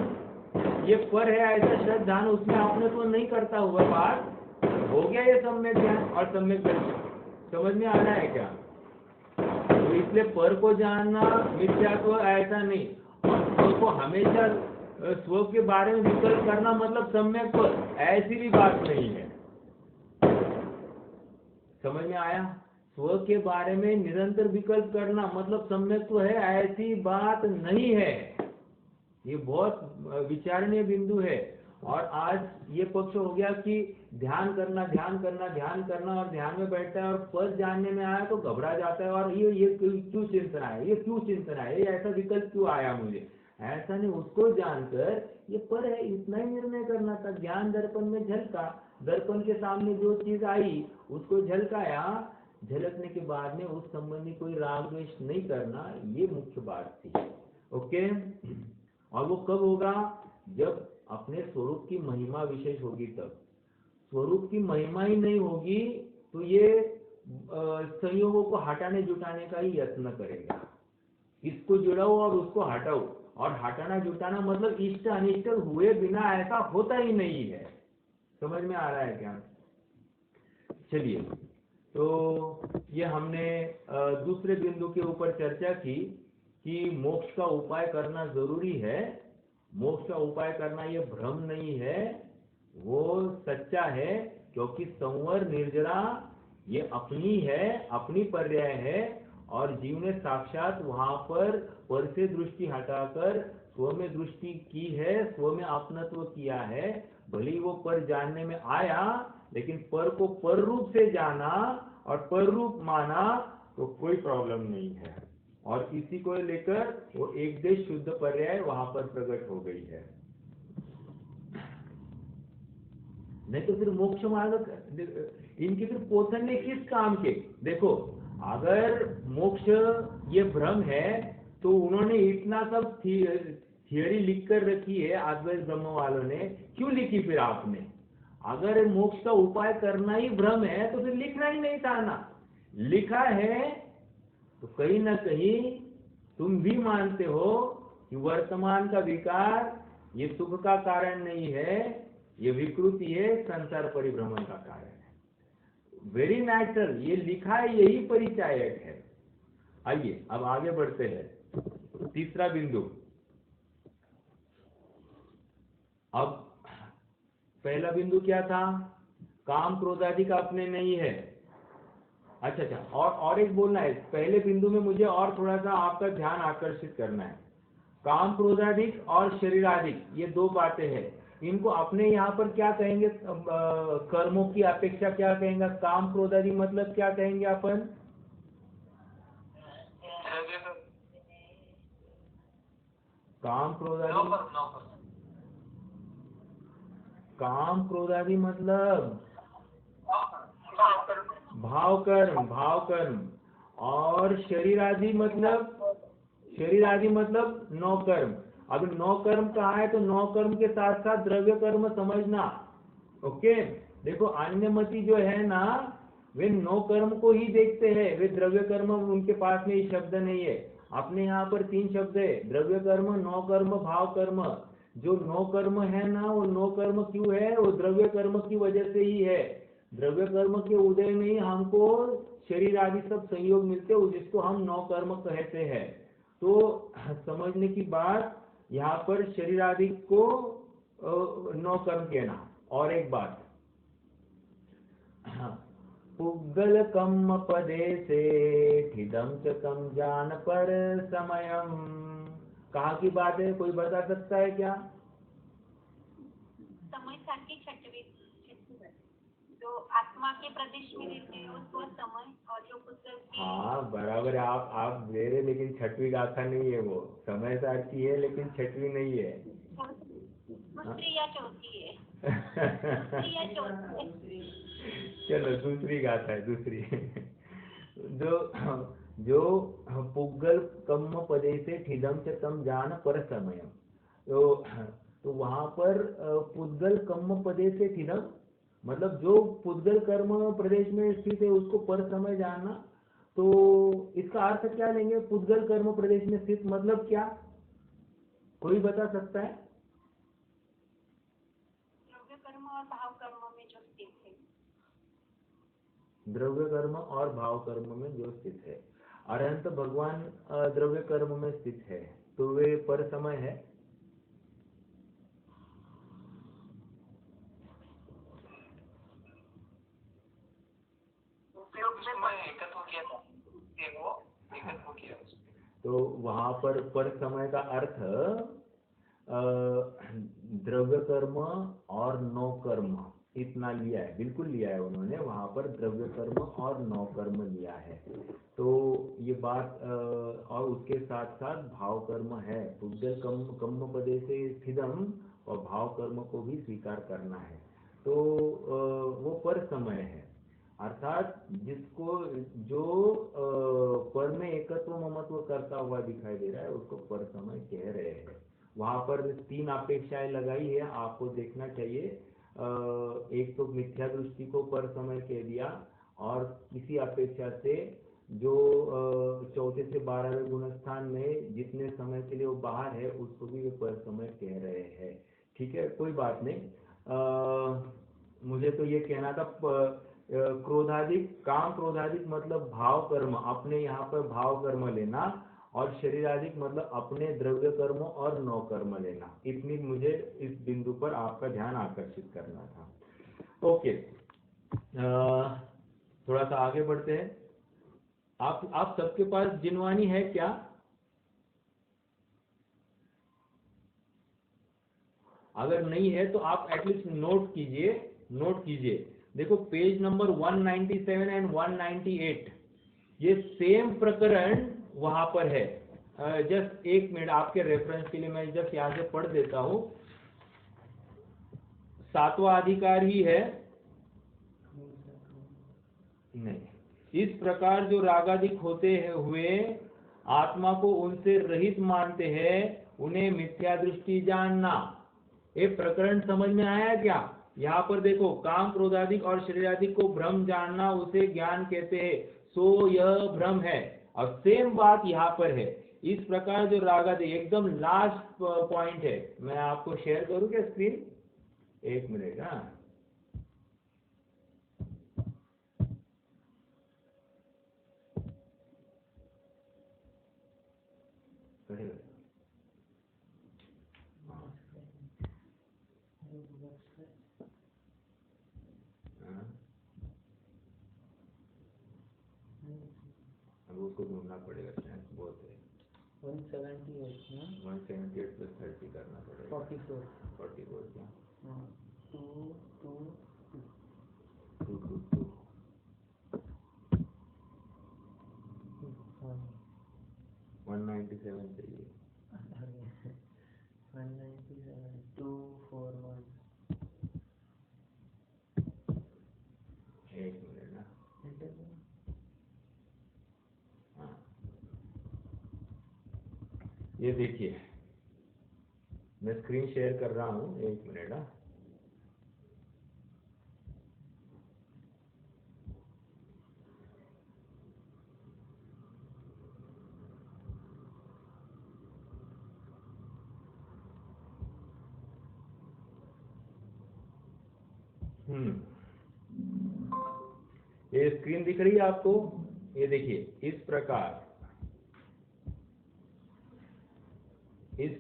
ये पर है, ऐसा श्रद्धान उसमें अपनत्व नहीं करता हुआ बात हो गया, ये सम्यक ज्ञान और सम्यक दर्शन। समझ में आ रहा है क्या? तो इसलिए पर को जानना मिथ्यात्व ऐसा नहीं, और स्व को हमेशा स्व के बारे में विकल्प करना मतलब सम्यक पर, ऐसी भी बात नहीं है। समझ में आया? स्व के बारे में निरंतर विकल्प करना मतलब सम्यक्त्व है, ऐसी बात नहीं है। ये बहुत विचारणीय बिंदु है। और आज ये पक्ष हो गया कि ध्यान करना ध्यान करना ध्यान करना, और ध्यान में बैठता है और पद जानने में आया तो घबरा जाता है, और ये क्यों चिंतन आया, ये क्यों चिंतन आया, ये ऐसा विकल्प क्यों आया मुझे। ऐसा नहीं, उसको जानकर ये पर है इतना ही निर्णय करना था। ज्ञान दर्पण में झलका, दर्पण के सामने जो चीज आई उसको झलकाया, झलकने के बाद में उस संबंधी कोई राग द्वेष नहीं करना, ये मुख्य बात थी। ओके, और वो कब होगा? जब अपने स्वरूप की महिमा विशेष होगी तब। स्वरूप की महिमा ही नहीं होगी तो ये संयोगों को हटाने जुटाने का ही यत्न करेगा। इसको जुड़ाओ और उसको हटाओ, और हटाना जुटाना मतलब इष्ट अनिष्ट हुए बिना ऐसा होता ही नहीं है। समझ में आ रहा है क्या? चलिए, तो ये हमने दूसरे बिंदु के ऊपर चर्चा की कि मोक्ष का उपाय करना जरूरी है। मोक्ष का उपाय करना ये भ्रम नहीं है, वो सच्चा है, क्योंकि संवर निर्जरा ये अपनी है, अपनी पर्याय है, और जीव ने साक्षात वहां पर से दृष्टि हटाकर स्व में दृष्टि की है, स्व में अपनत्व किया है। भले वो पर जानने में आया, लेकिन पर को पर रूप से जाना और पर रूप माना तो कोई प्रॉब्लम नहीं है, और इसी को लेकर वो एक देश शुद्ध पर्याय वहां पर प्रकट हो गई है। नहीं तो फिर मोक्ष मार्ग इनके फिर पोथन किस काम के? देखो, अगर मोक्ष ये भ्रम है तो उन्होंने इतना सब थियरी लिख कर रखी है अद्वैत ब्रह्म वालों ने, क्यों लिखी फिर आपने? अगर मोक्ष का उपाय करना ही भ्रम है तो फिर लिखना ही नहीं था ना। लिखा है तो कहीं ना कहीं तुम भी मानते हो कि वर्तमान का विकार ये सुख का कारण नहीं है, ये विकृति है, संसार परिभ्रमण का कारण है। वेरी नेचुरल, ये लिखा है, यही परिचायक है। आइए अब आगे बढ़ते हैं। तीसरा बिंदु। अब पहला बिंदु क्या था? काम क्रोध आदि का अपने नहीं है, अच्छा अच्छा, और एक बोलना है, पहले बिंदु में मुझे और थोड़ा सा आपका ध्यान आकर्षित करना है। काम क्रोधाधिक और शरीराधिक ये दो बातें हैं, इनको अपने यहाँ पर क्या कहेंगे, कर्मों की अपेक्षा क्या कहेंगे? काम क्रोधाधिक मतलब क्या कहेंगे अपन? काम क्रोधाधिक, काम क्रोधादि मतलब भाव कर्म, भाव कर्म। और शरीर आदि मतलब, शरीर आदि मतलब नौ कर्म। अब नौ कर्म कहा है तो नौ कर्म के साथ साथ द्रव्य कर्म समझना। ओके, देखो अन्यमति जो है ना, वे नौ कर्म को ही देखते हैं, वे द्रव्य कर्म उनके पास में ही शब्द नहीं है। अपने यहाँ पर तीन शब्द है, द्रव्य कर्म, नौ कर्म, भाव कर्म। जो नौ कर्म है ना, वो नौ कर्म क्यों है? वो द्रव्य कर्म की वजह से ही है। द्रव्य कर्म के उदय में ही हमको शरीर आदि सब संयोग मिलते हैं, जिसको हम नौ कर्म कहते हैं। तो समझने की बात, यहाँ पर शरीर आदि को नौ कर्म कहना। और एक बात, पुग्गल कम पदे से ठिदम च कम जान पर समयम, कहाँ की बात है, कोई बता सकता है क्या? समय सारखी छठवी, जो आत्मा के प्रदेश में रहते हैं उसको समय, और जो पुस्तक की, हाँ बराबर है, आप मेरे, लेकिन छठवीं गाथा नहीं है वो, समय सारखी है लेकिन छठवीं नहीं है, दूसरी या चौथी है, दूसरी या चौथी है। चलो दूसरी गाथा है, दूसरी। जो जो पुग्गल कम पदे से ठिदम से कम जान पर समय, तो वहां पर पुद्गल कम पदे से ठिदम मतलब जो पुद्गल कर्म प्रदेश में स्थित है उसको पर समय जानना। तो इसका अर्थ क्या लेंगे? पुद्गल कर्म प्रदेश में स्थित मतलब क्या, कोई बता सकता है? द्रव्य कर्म और भाव कर्म में जो स्थित है। द्रव्य कर्म और भाव कर्म में जो स्थित है, अरहंत भगवान द्रव्य कर्म में स्थित है, तो वे पर समय है। तो वहां पर समय का अर्थ द्रव्य कर्म और नौ कर्म इतना लिया है, बिल्कुल लिया है उन्होंने, वहां पर द्रव्य कर्म और नौ कर्म लिया है। तो ये बात और उसके साथ साथ भाव कर्म है, पुद्गल कम पदे से स्थितम, और भाव कर्म को भी स्वीकार करना है। तो वो पर समय है, अर्थात जिसको जो पर में एकत्व ममत्व करता हुआ दिखाई दे रहा है उसको पर समय कह रहे हैं। वहां पर तीन अपेक्षाएं लगाई है, आपको देखना चाहिए। एक तो मिथ्या दृष्टि को पर समय कह दिया, और किसी अपेक्षा से जो चौथे से 12वें गुणस्थान में जितने समय के लिए वो बाहर है उसको भी वे पर समय कह रहे हैं। ठीक है, कोई बात नहीं। मुझे तो ये कहना था, क्रोधाधिक, काम क्रोधाधिक मतलब भाव कर्म, अपने यहाँ पर भाव कर्म लेना, और शरीराधिक मतलब अपने द्रव्य कर्म और नौ कर्म लेना। इतनी मुझे इस बिंदु पर आपका ध्यान आकर्षित करना था। ओके, थोड़ा सा आगे बढ़ते हैं। आप सबके पास जिनवानी है क्या? अगर नहीं है तो आप एटलीस्ट नोट कीजिए, नोट कीजिए। देखो पेज नंबर 197 एंड 198, ये सेम प्रकरण वहां पर है। जस्ट एक मिनट आपके रेफरेंस के लिए मैं जस्ट यहाँ से पढ़ देता हूँ। 7वां अधिकार ही है, नहीं, इस प्रकार जो रागादिक होते हुए आत्मा को उनसे रहित मानते हैं उन्हें मिथ्या दृष्टि जानना। ये प्रकरण समझ में आया क्या? यहाँ पर देखो, काम क्रोधादिक और शरीरादिक को भ्रम जानना उसे ज्ञान कहते हैं, सो यह भ्रम है। और सेम बात यहाँ पर है। इस प्रकार जो रागादिक, एकदम लास्ट पॉइंट है, मैं आपको शेयर करूँ क्या स्क्रीन? एक मिनट। हाँ, पड़ेगा, चांस बहुत है। 178 ना, 178 + 30 करना पड़ेगा। 44 44 क्या? 2 2 2 2 2 197 चाहिए। 197 241 एक मिनट ना। हाँ, ये देखिए मैं स्क्रीन शेयर कर रहा हूँ, एक मिनट ना। ये स्क्रीन दिख रही है आपको? ये देखिए इस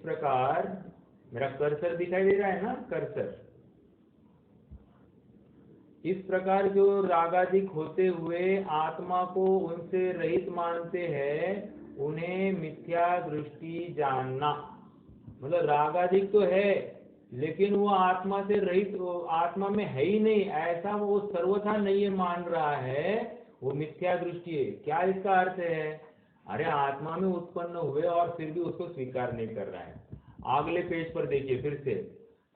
प्रकार मेरा कर्सर दिखाई दे रहा है ना, कर्सर इस प्रकार जो रागादिक होते हुए आत्मा को उनसे रहित मानते हैं, उन्हें मिथ्या दृष्टि जानना। मतलब रागादिक तो है लेकिन वो आत्मा से रहित, आत्मा में है ही नहीं, ऐसा वो सर्वथा नहीं मान रहा है, वो मिथ्या दृष्टि है। क्या इसका अर्थ है? अरे आत्मा में उत्पन्न हुए और फिर भी उसको स्वीकार नहीं कर रहा है। अगले पेज पर देखिए फिर से,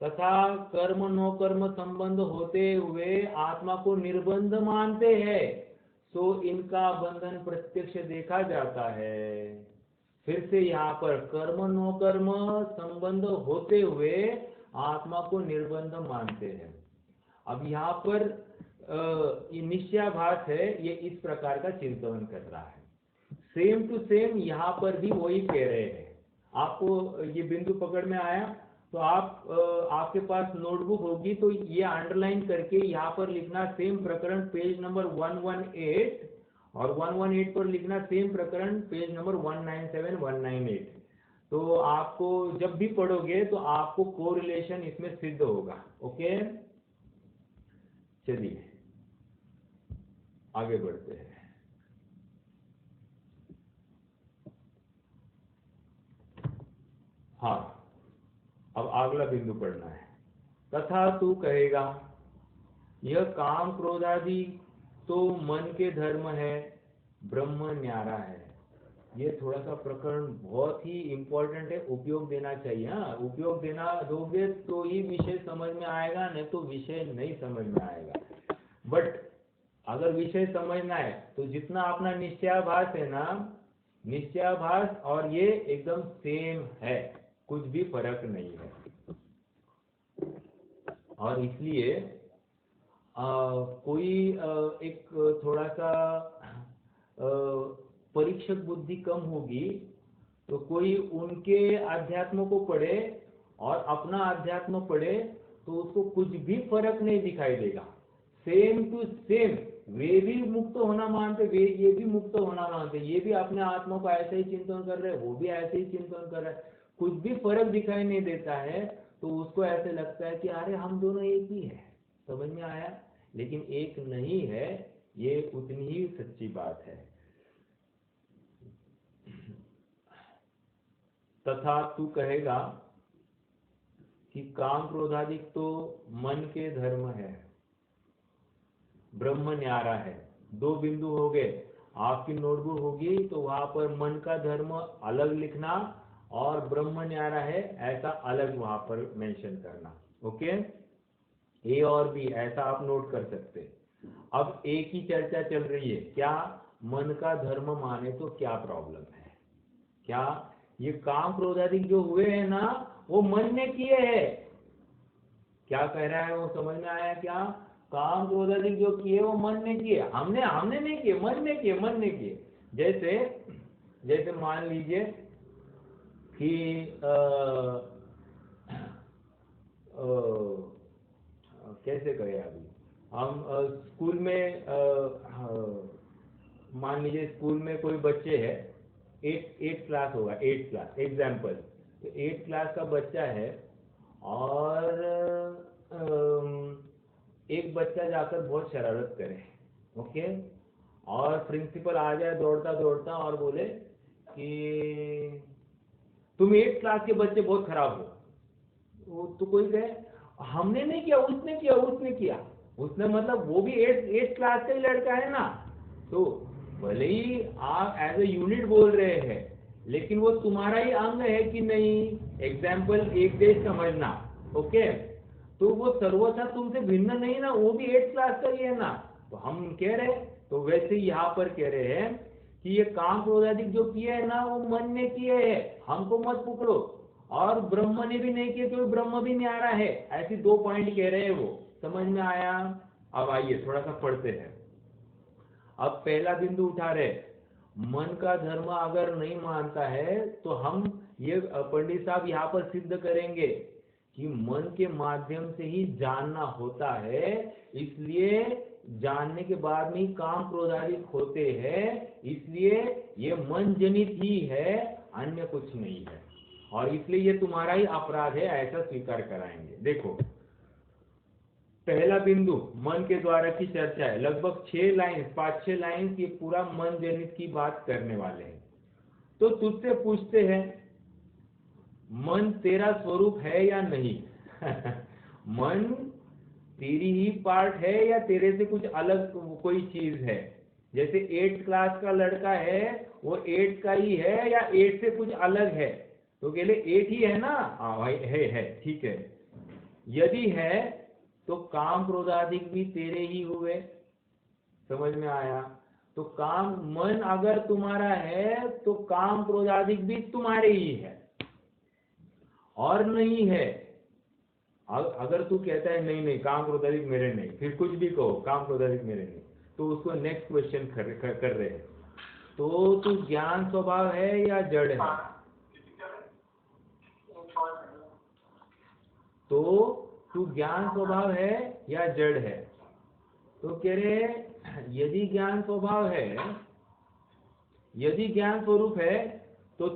तथा कर्म नो कर्म संबंध होते हुए आत्मा को निर्बंध मानते हैं, तो इनका बंधन प्रत्यक्ष देखा जाता है। फिर से यहाँ पर कर्म नो कर्म संबंध होते हुए आत्मा को निर्बंध मानते हैं। अब यहाँ पर ये निश्चयाभास है, ये इस प्रकार का चिंतन कर रहा है। सेम टू सेम यहाँ पर भी वही कह रहे हैं। आपको ये बिंदु पकड़ में आया? तो आप आपके पास नोटबुक होगी तो ये अंडरलाइन करके यहाँ पर लिखना सेम प्रकरण पेज नंबर 118, और 118 पर लिखना सेम प्रकरण पेज नंबर 197 198। तो आपको जब भी पढ़ोगे तो आपको कोरिलेशन इसमें सिद्ध होगा। ओके, चलिए आगे बढ़ते हैं। हाँ, अब अगला बिंदु पढ़ना है। तथा तू कहेगा यह काम क्रोधादि तो मन के धर्म है, ब्रह्म न्यारा है। ये थोड़ा सा प्रकरण बहुत ही इंपॉर्टेंट है, उपयोग देना चाहिए। हाँ, उपयोग देना दोगे तो ही विषय समझ में आएगा, नहीं तो विषय नहीं समझ में आएगा। बट अगर विषय समझना है तो जितना अपना निश्चयाभास है ना, निश्चयाभास और ये एकदम सेम है, कुछ भी फर्क नहीं है। और इसलिए कोई एक थोड़ा सा परीक्षक बुद्धि कम होगी तो कोई उनके अध्यात्म को पढ़े और अपना अध्यात्म पढ़े तो उसको कुछ भी फर्क नहीं दिखाई देगा। सेम टू सेम, वे भी मुक्त होना मानते, वे ये भी मुक्त होना मानते, ये भी अपने आत्मा को ऐसे ही चिंतन कर रहे हैं, वो भी ऐसे ही चिंतन कर रहे हैं, कुछ भी फर्क दिखाई नहीं देता है। तो उसको ऐसे लगता है कि अरे हम दोनों एक ही है। समझ में आया? लेकिन एक नहीं है, ये उतनी ही सच्ची बात है। तथा तू कहेगा कि काम क्रोधादि तो मन के धर्म है, ब्रह्म न्यारा है। दो बिंदु हो गए। आपकी नोटबुक होगी तो वहां पर मन का धर्म अलग लिखना और ब्रह्म न्यारा है ऐसा अलग वहां पर मेंशन करना। ओके, ए और बी ऐसा आप नोट कर सकते। अब एक ही चर्चा चल रही है, क्या मन का धर्म माने तो क्या प्रॉब्लम है? क्या ये काम क्रोधादि जो हुए हैं ना, वो मन ने किए हैं? क्या कह रहा है वो समझ में आया? क्या काम क्रोधादि जो किए वो मन ने किए, हमने नहीं किए, मन ने किए, मन ने किए। जैसे मान लीजिए कि कैसे करें, अभी हम स्कूल में मान लीजिए स्कूल में कोई बच्चे है, 8 क्लास होगा, 8 क्लास एग्जाम्पल। तो 8 क्लास का बच्चा है और एक बच्चा जाकर बहुत शरारत करे। ओके, और प्रिंसिपल आ जाए दौड़ता दौड़ता और बोले कि तुम 8th क्लास के बच्चे बहुत खराब हो। वो तो कोई कहे हमने नहीं किया, उसने किया, उसने किया। उसने मतलब वो भी 8th क्लास का ही लड़का है ना। तो भले ही आप एज ए यूनिट बोल रहे हैं, लेकिन वो तुम्हारा ही अंग है कि नहीं। एग्जाम्पल एक देश समझना, ओके, तो वो सर्वथा तुमसे भिन्न नहीं ना, वो भी 8th क्लास का ही है ना। तो हम कह रहे, तो वैसे ही यहाँ पर कह रहे हैं कि ये काम क्रोधाधिक जो किए है ना वो मन ने किए है, हमको मत पकड़ो। और ब्रह्म ने भी नहीं किए क्योंकि ब्रह्म भी न्यारा है। ऐसी 2 पॉइंट कह रहे हैं वो। समझ में आया? अब आइए थोड़ा सा पढ़ते हैं। अब पहला बिंदु उठा रहे, मन का धर्म अगर नहीं मानता है तो हम ये पंडित साहब यहाँ पर सिद्ध करेंगे कि मन के माध्यम से ही जानना होता है, इसलिए जानने के बाद में काम क्रोधाधिक होते हैं, इसलिए ये मन जनित ही है, अन्य कुछ नहीं है। और इसलिए ये तुम्हारा ही अपराध है, ऐसा स्वीकार कराएंगे। देखो पहला बिंदु मन के द्वारा की चर्चा है, लगभग 6 लाइन्स 5-6 लाइन्स ये पूरा मन जनित की बात करने वाले हैं। तो तुझसे पूछते हैं मन तेरा स्वरूप है या नहीं? मन तेरी ही पार्ट है या तेरे से कुछ अलग कोई चीज है? जैसे 8th क्लास का लड़का है, वो 8 का ही है या 8 से कुछ अलग है? तो कहले 8 ही है ना। हाँ भाई है, ठीक है। यदि है तो काम क्रोधाधिक भी तेरे ही हुए। समझ में आया? तो काम मन अगर तुम्हारा है तो काम क्रोधाधिक भी तुम्हारे ही है। और नहीं है, अगर तू कहता है नहीं काम क्रोधाधिक मेरे नहीं, फिर कुछ भी कहो काम क्रोधाधिक मेरे नहीं, तो उसको नेक्स्ट क्वेश्चन कर रहे हैं। तो तू ज्ञान स्वभाव है या जड़ है? तो तू ज्ञान स्वभाव है या जड़ है? तो कह रहे यदि ज्ञान स्वभाव है, यदि ज्ञान स्वरूप है, तो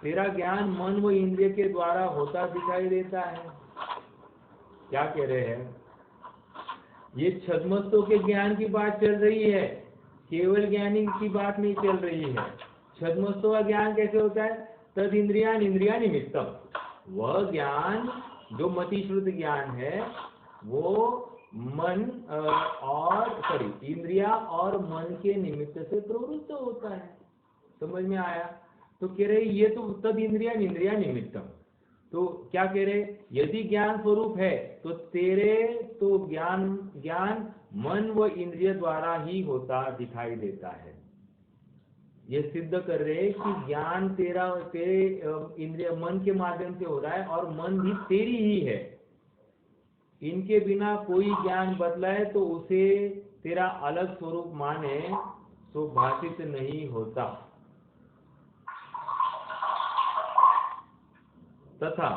तेरा ज्ञान मन व इंद्रिय के द्वारा होता दिखाई देता है। क्या कह रहे हैं? ये छद्मस्तों के ज्ञान की बात चल रही है, केवल ज्ञानी की बात नहीं चल रही है। छद्मस्तों का ज्ञान कैसे होता है? तद इंद्रियान इंद्रिया निमित्तम। वह ज्ञान जो मतिश्रुत ज्ञान है वो मन और इंद्रिया और मन के निमित्त से प्रवृत्त होता है। समझ में आया? तो कह रहे ये तो तद इंद्रिया इंद्रिया निमित्तम। तो क्या कह रहे? यदि ज्ञान स्वरूप है तो तेरे तो ज्ञान मन व इंद्रिय द्वारा ही होता दिखाई देता है। ये सिद्ध कर रहे कि ज्ञान तेरे इंद्रिय मन के माध्यम से हो रहा है और मन भी तेरी ही है। इनके बिना कोई ज्ञान बदलाए तो उसे तेरा अलग स्वरूप माने तो भाषित नहीं होता। तथा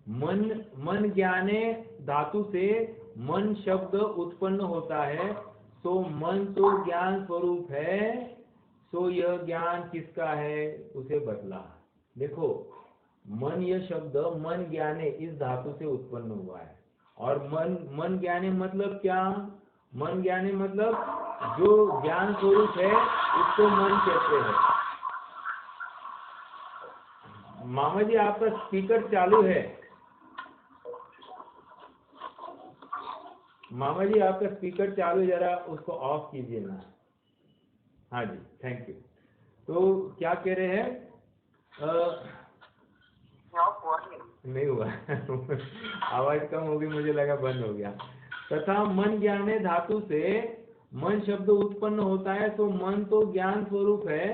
मन ज्ञाने धातु से मन शब्द उत्पन्न होता है, तो मन तो ज्ञान स्वरूप है, तो यह ज्ञान किसका है उसे बदला। देखो मन यह शब्द मन ज्ञाने इस धातु से उत्पन्न हुआ है। और मन ज्ञाने मतलब क्या? मन ज्ञाने मतलब जो ज्ञान स्वरूप है उसको मन कहते हैं। मामा जी आपका स्पीकर चालू है। मामा जी आपका स्पीकर चालू है, जरा उसको ऑफ कीजिए ना। हाँ जी, थैंक यू। तो क्या कह रहे हैं? नहीं हुआ आवाज कम होगी, मुझे लगा बंद हो गया। तथा मन ज्ञाने धातु से मन शब्द उत्पन्न होता है, तो मन तो ज्ञान स्वरूप है,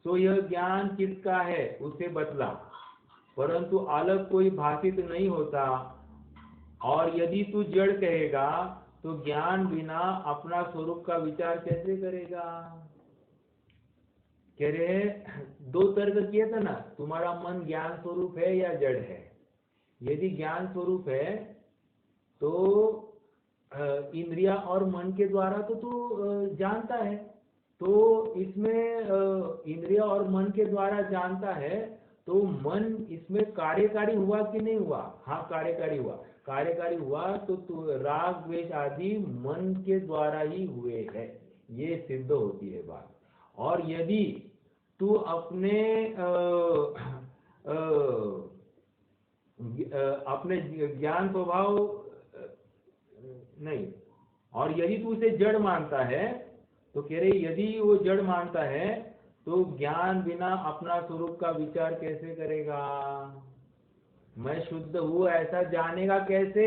तो यह ज्ञान किसका है उसे बतला, परंतु अलग कोई भाषित नहीं होता। और यदि तू जड़ कहेगा तो ज्ञान बिना अपना स्वरूप का विचार कैसे करेगा? कह रहे 2 तर्क किया था ना, तुम्हारा मन ज्ञान स्वरूप है या जड़ है। यदि ज्ञान स्वरूप है तो इंद्रिया और मन के द्वारा तो तू जानता है, तो इसमें इंद्रिया और मन के द्वारा जानता है, तो मन इसमें कार्यकारी हुआ कि नहीं हुआ? हाँ, कार्यकारी हुआ। कार्यकारी हुआ तो राग द्वेष आदि मन के द्वारा ही हुए हैं, ये सिद्ध होती है बात। और यदि तू अपने अपने ज्ञान स्वभाव नहीं, और यदि तू उसे जड़ मानता है तो कह रहे यदि वो जड़ मानता है तो ज्ञान बिना अपना स्वरूप का विचार कैसे करेगा? मैं शुद्ध हूँ ऐसा जानेगा कैसे?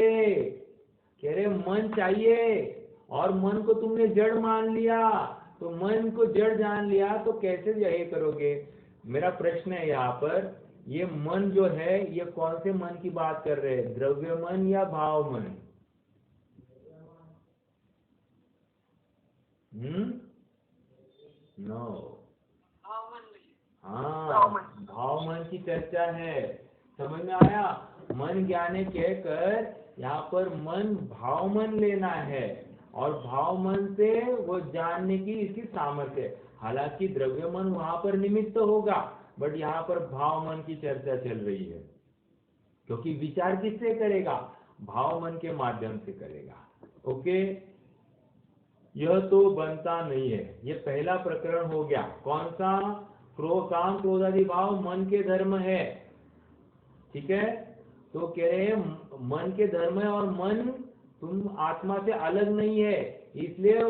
कह रहे मन चाहिए, और मन को तुमने जड़ मान लिया, तो मन को जड़ जान लिया तो कैसे ये करोगे? मेरा प्रश्न है यहाँ पर, ये मन जो है ये कौन से मन की बात कर रहे हैं, द्रव्य मन या भाव मन? नो, हाँ, भाव मन की चर्चा है। समझ में आया? मन ज्ञाने कहकर यहाँ पर मन भाव मन लेना है, और भाव मन से वो जानने की इसकी सामर्थ्य है। हालांकि द्रव्य मन वहां पर निमित्त होगा, बट यहाँ पर भाव मन की चर्चा चल रही है, क्योंकि विचार किससे करेगा? भाव मन के माध्यम से करेगा। ओके, यह तो बनता नहीं है। ये पहला प्रकरण हो गया। कौन सा? काम क्रोध आदि भाव मन के धर्म है, ठीक है। तो कह रहे हैं मन के धर्म है, और मन तुम आत्मा से अलग नहीं है, इसलिए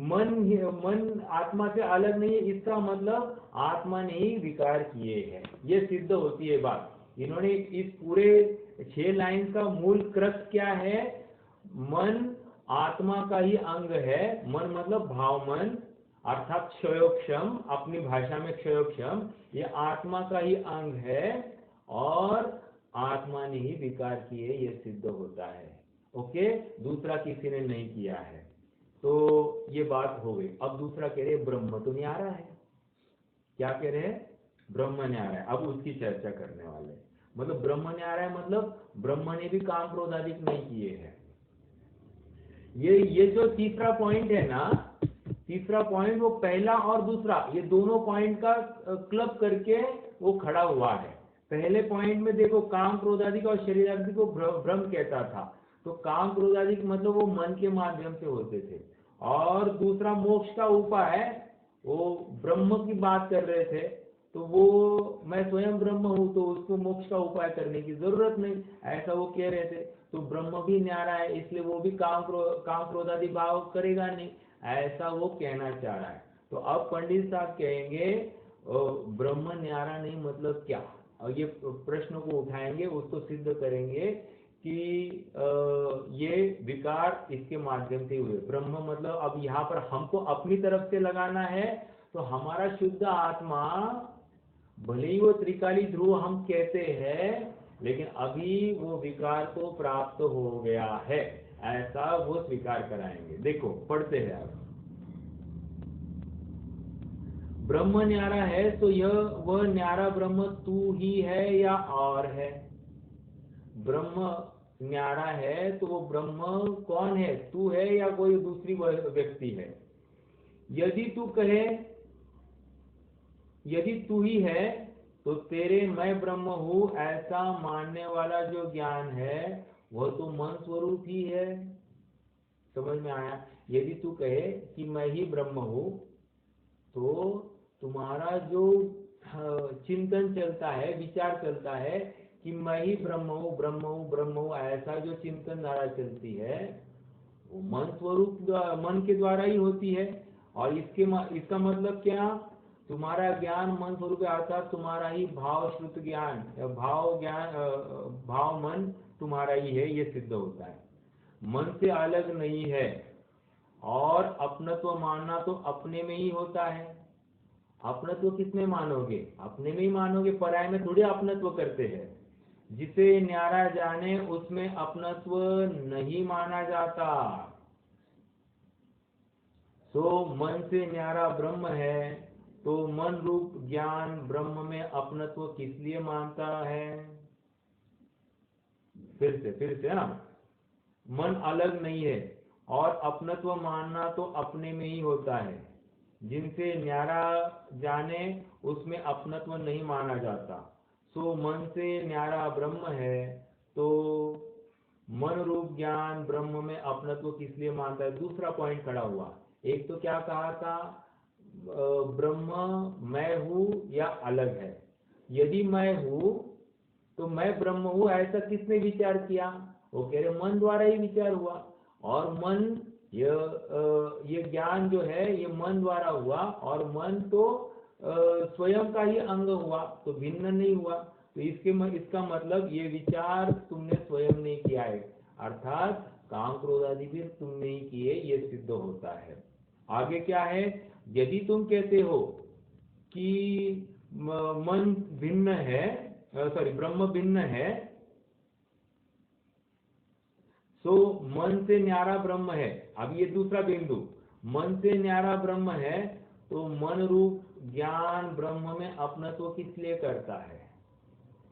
मन आत्मा से अलग नहीं है, इसका मतलब आत्मा ने ही विकार किए हैं, ये सिद्ध होती है बात। इन्होंने इस पूरे 6 लाइन का मूल क्रक्स क्या है? मन आत्मा का ही अंग है। मन मतलब भाव मन, अर्थात क्षयोक्षम, अपनी भाषा में क्षयोक्षम, ये आत्मा का ही अंग है, और आत्मा ने ही विकार किए, ये सिद्ध होता है। ओके, दूसरा किसी ने नहीं किया है। तो ये बात हो गई। अब दूसरा कह रहे ब्रह्म तो न्यारा है। क्या कह रहे हैं? ब्रह्म न्यारा है। अब उसकी चर्चा करने वाले, मतलब ब्रह्म न्यारा है मतलब ब्रह्म ने भी काम क्रोध आदि नहीं किए हैं। ये जो तीसरा पॉइंट है ना, तीसरा पॉइंट वो पहला और दूसरा, ये दोनों पॉइंट का क्लब करके वो खड़ा हुआ है। पहले पॉइंट में देखो काम क्रोध आदि का और शरीर आदि को ब्रह्म कहता था, तो काम क्रोध आदि मतलब वो मन के माध्यम से होते थे, और दूसरा मोक्ष का उपाय वो ब्रह्म की बात कर रहे थे, तो वो मैं स्वयं ब्रह्म हूँ तो उसको मोक्ष का उपाय करने की जरूरत नहीं, ऐसा वो कह रहे थे। तो ब्रह्म भी न्यारा है, इसलिए वो भी काम क्रोध आदि भाव करेगा नहीं, ऐसा वो कहना चाह रहा है। तो अब पंडित साहब कहेंगे ब्रह्म न्यारा नहीं मतलब क्या, और ये प्रश्न को उठाएंगे, उसको सिद्ध करेंगे कि ये विकार इसके माध्यम से हुए। ब्रह्म मतलब अब यहाँ पर हमको अपनी तरफ से लगाना है, तो हमारा शुद्ध आत्मा भले ही वो त्रिकाली ध्रुव हम कहते हैं, लेकिन अभी वो विकार को प्राप्त हो गया है, ऐसा वो स्वीकार कराएंगे। देखो पढ़ते हैं आप। ब्रह्म न्यारा है तो यह वह न्यारा ब्रह्म तू ही है या और है? ब्रह्म न्यारा है तो वो ब्रह्म कौन है? तू है या कोई दूसरी व्यक्ति है? यदि तू कहे यदि तू ही है तो तेरे मैं ब्रह्म हूं ऐसा मानने वाला जो ज्ञान है वह तो मन स्वरूप ही है। समझ में आया? यदि तू कहे कि मैं ही ब्रह्म हूं, तो तुम्हारा जो चिंतन चलता है, विचार चलता है कि मैं ही ब्रह्म हूँ ब्रह्म हूँ ब्रह्म हूँ, ऐसा जो चिंतन धारा चलती है वो मन स्वरूप मन के द्वारा ही होती है। और इसका मतलब क्या? तुम्हारा ज्ञान मन स्वरूप है, अर्थात तुम्हारा ही भाव श्रुत ज्ञान, भाव मन तुम्हारा ही है, ये सिद्ध होता है। मन से अलग नहीं है, और अपनत्व मानना तो अपने में ही होता है। अपनत्व किसमें मानोगे? अपने में ही मानोगे, पराय में थोड़ी अपनत्व करते हैं। जिसे न्यारा जाने उसमें अपनत्व नहीं माना जाता। तो मन से न्यारा ब्रह्म है, तो मन रूप ज्ञान ब्रह्म में अपनत्व किस लिए मानता है? फिर से ना, मन अलग नहीं है, और अपनत्व मानना तो अपने में ही होता है। जिनसे न्यारा जाने उसमें अपनत्व नहीं माना जाता। सो मन से न्यारा ब्रह्म है, तो मन रूप ज्ञान ब्रह्म में अपनत्व किस लिए मानता है? दूसरा पॉइंट खड़ा हुआ। एक तो क्या कहा था, ब्रह्म मैं हूं या अलग है। यदि मैं हूं तो मैं ब्रह्म हूं, ऐसा किसने विचार किया? वो कह रहे मन द्वारा ही विचार हुआ। और मन ये ज्ञान जो है ये मन द्वारा हुआ, और मन तो स्वयं का ही अंग हुआ, तो भिन्न नहीं हुआ। तो इसका मतलब ये विचार तुमने स्वयं नहीं किया है, अर्थात काम क्रोध आदि भी तुम नहीं किए, ये सिद्ध होता है। आगे क्या है, यदि तुम कहते हो कि मन भिन्न है, ब्रह्म भिन्न है, तो मन से न्यारा ब्रह्म है। अब ये दूसरा बिंदु, मन से न्यारा ब्रह्म है, तो मन रूप ज्ञान ब्रह्म में अपनत्व किस लिए करता है?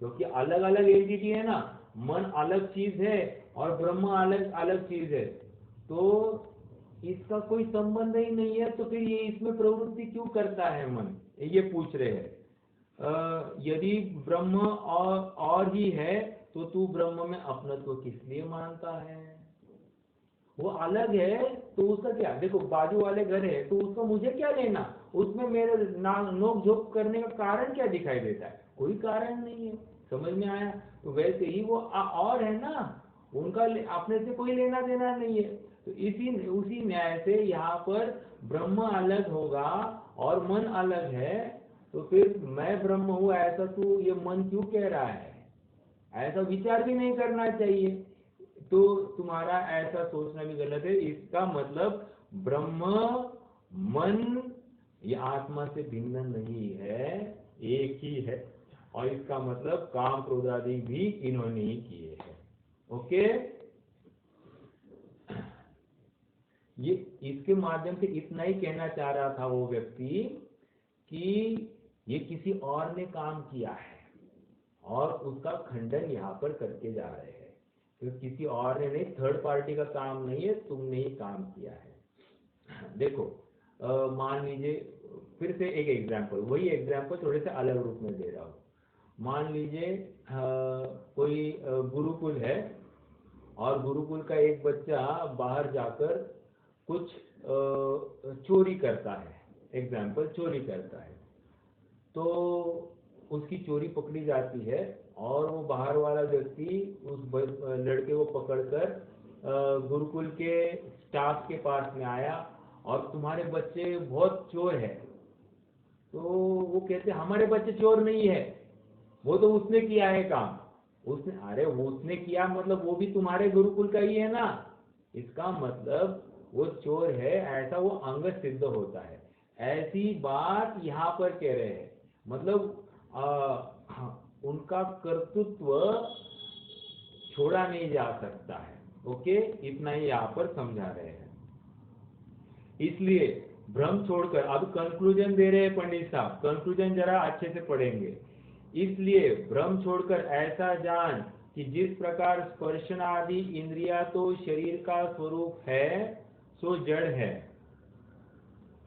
क्योंकि अलग अलग एंटिटी है ना, मन अलग चीज है और ब्रह्म अलग अलग चीज है, तो इसका कोई संबंध ही नहीं है, तो फिर ये इसमें प्रवृत्ति क्यों करता है मन, ये पूछ रहे हैं। यदि ब्रह्म और ही है, तो तू ब्रह्म में अपनत्व किस लिए मानता है? वो अलग है तो उसका क्या? देखो बाजू वाले घर है तो उसका मुझे क्या लेना, उसमें मेरे नोक झोंक करने का कारण क्या दिखाई देता है? कोई कारण नहीं है। समझ में आया? तो वैसे ही वो और है ना, उनका अपने से कोई लेना देना नहीं है। तो उसी न्याय से यहाँ पर ब्रह्म अलग होगा और मन अलग है, तो फिर मैं ब्रह्म हूँ ऐसा तू ये मन क्यों कह रहा है? ऐसा विचार भी नहीं करना चाहिए। तो तुम्हारा ऐसा सोचना भी गलत है। इसका मतलब ब्रह्म मन ये आत्मा से भिन्न नहीं है, एक ही है। और इसका मतलब काम क्रोध आदि भी इन्होंने ही किए हैं। ओके, ये इसके माध्यम से इतना ही कहना चाह रहा था वो व्यक्ति कि ये किसी और ने काम किया है और उसका खंडन यहाँ पर करके जा रहे हैं। तो किसी और ने नहीं, थर्ड पार्टी का काम नहीं है, तुमने ही काम किया है। देखो मान लीजिए, फिर से एक एग्जाम्पल, वही एग्जाम्पल थोड़े से अलग रूप में दे रहा हूँ। मान लीजिए कोई गुरुकुल है और गुरुकुल का एक बच्चा बाहर जाकर कुछ चोरी करता है, एग्जाम्पल चोरी करता है, तो उसकी चोरी पकड़ी जाती है और वो बाहर वाला व्यक्ति उस लड़के को पकड़कर गुरुकुल के स्टाफ के पास में आया और तुम्हारे बच्चे बहुत चोर है। तो वो कहते हमारे बच्चे चोर नहीं है, वो तो उसने किया है काम। उसने, अरे वो उसने किया मतलब वो भी तुम्हारे गुरुकुल का ही है ना, इसका मतलब वो चोर है, ऐसा वो अंग सिद्ध होता है। ऐसी बात यहाँ पर कह रहे हैं, मतलब उनका कर्तृत्व छोड़ा नहीं जा सकता है। ओके, इतना ही यहाँ पर समझा रहे हैं। इसलिए भ्रम छोड़कर, अब कंक्लूजन दे रहे हैं पंडित साहब, कंक्लूजन जरा अच्छे से पढ़ेंगे। इसलिए भ्रम छोड़कर ऐसा जान कि जिस प्रकार स्पर्शन आदि इंद्रिया तो शरीर का स्वरूप है सो जड़ है।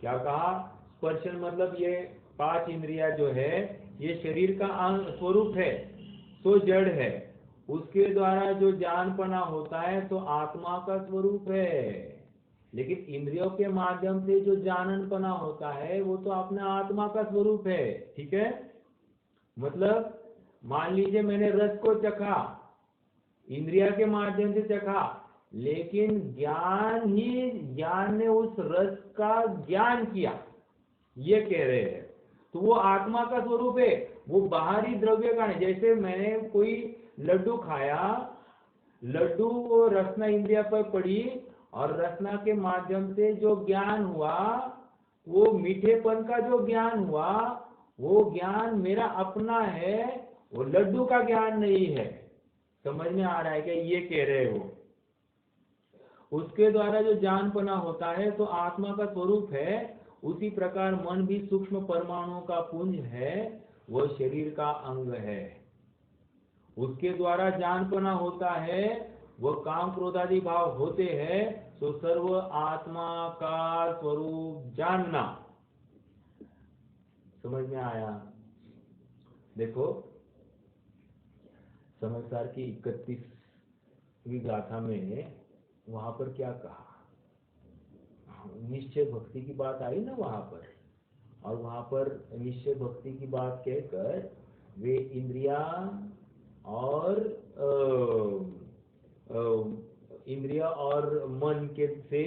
क्या कहा? स्पर्शन मतलब ये 5 इंद्रिया जो है ये शरीर का स्वरूप है, सो जड़ है। उसके द्वारा जो जानपना होता है तो आत्मा का स्वरूप है। लेकिन इंद्रियों के माध्यम से जो जाननपना होता है वो तो अपने आत्मा का स्वरूप है। ठीक है, मतलब मान लीजिए मैंने रस को चखा, इंद्रिया के माध्यम से चखा, लेकिन ज्ञान ने उस रस का ज्ञान किया, ये कह रहे हैं। तो वो आत्मा का स्वरूप है, वो बाहरी द्रव्य का नहीं। जैसे मैंने कोई लड्डू खाया, लड्डू वो रसना इंद्रिया पर पड़ी और रसना के माध्यम से जो ज्ञान हुआ, वो मीठेपन का जो ज्ञान हुआ, वो ज्ञान मेरा अपना है, वो लड्डू का ज्ञान नहीं है। समझ में आ रहा है क्या? ये कह रहे हो। उसके द्वारा जो जानपना होता है तो आत्मा का स्वरूप है। उसी प्रकार मन भी सूक्ष्म परमाणुओं का पुंज है, वह शरीर का अंग है। उसके द्वारा जानपना होता है, वह काम क्रोधादि भाव होते हैं, तो सर्व आत्मा का स्वरूप जानना। समझ में आया? देखो समयसार की 31वीं गाथा में वहां पर क्या कहा, निश्चय भक्ति की बात आई ना वहां पर, और वहां पर निश्चय भक्ति की बात कहकर वे इंद्रिया और इंद्रिया और मन के से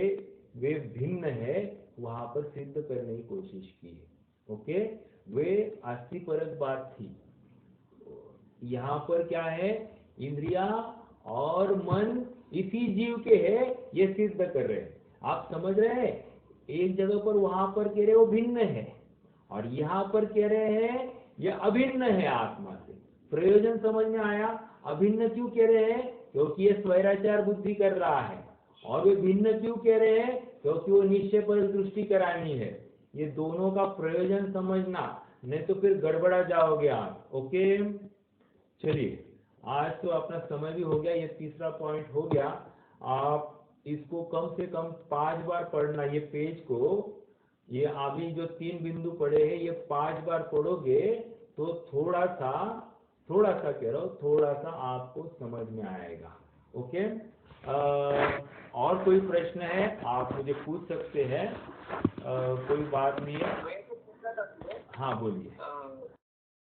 वे भिन्न है, वहां पर सिद्ध करने की कोशिश की है। ओके, वे अस्थिपरक बात थी। यहाँ पर क्या है, इंद्रिया और मन इसी जीव के है, ये सिद्ध कर रहे हैं। आप समझ रहे हैं, एक जगह पर वहां पर कह रहे वो भिन्न है, और यहाँ पर कह रहे हैं ये अभिन्न है आत्मा से। प्रयोजन समझ में आया? अभिन्न क्यों कह रहे हैं? क्योंकि ये स्वैराचार बुद्धि कर रहा है। और वे भिन्न क्यों कह रहे हैं? क्योंकि वो निश्चय पर दृष्टि करानी है। ये दोनों का प्रयोजन समझना, नहीं तो फिर गड़बड़ा जाओगे आप। ओके, चलिए आज तो अपना समय भी हो गया, ये तीसरा पॉइंट हो गया। आप इसको कम से कम 5 बार पढ़ना, ये पेज को, ये अभी जो 3 बिंदु पढ़े हैं ये 5 बार पढ़ोगे तो थोड़ा सा कह रहा हूँ, थोड़ा सा आपको समझ में आएगा। ओके, और कोई प्रश्न है आप मुझे पूछ सकते हैं, कोई बात नहीं है। हाँ बोलिए।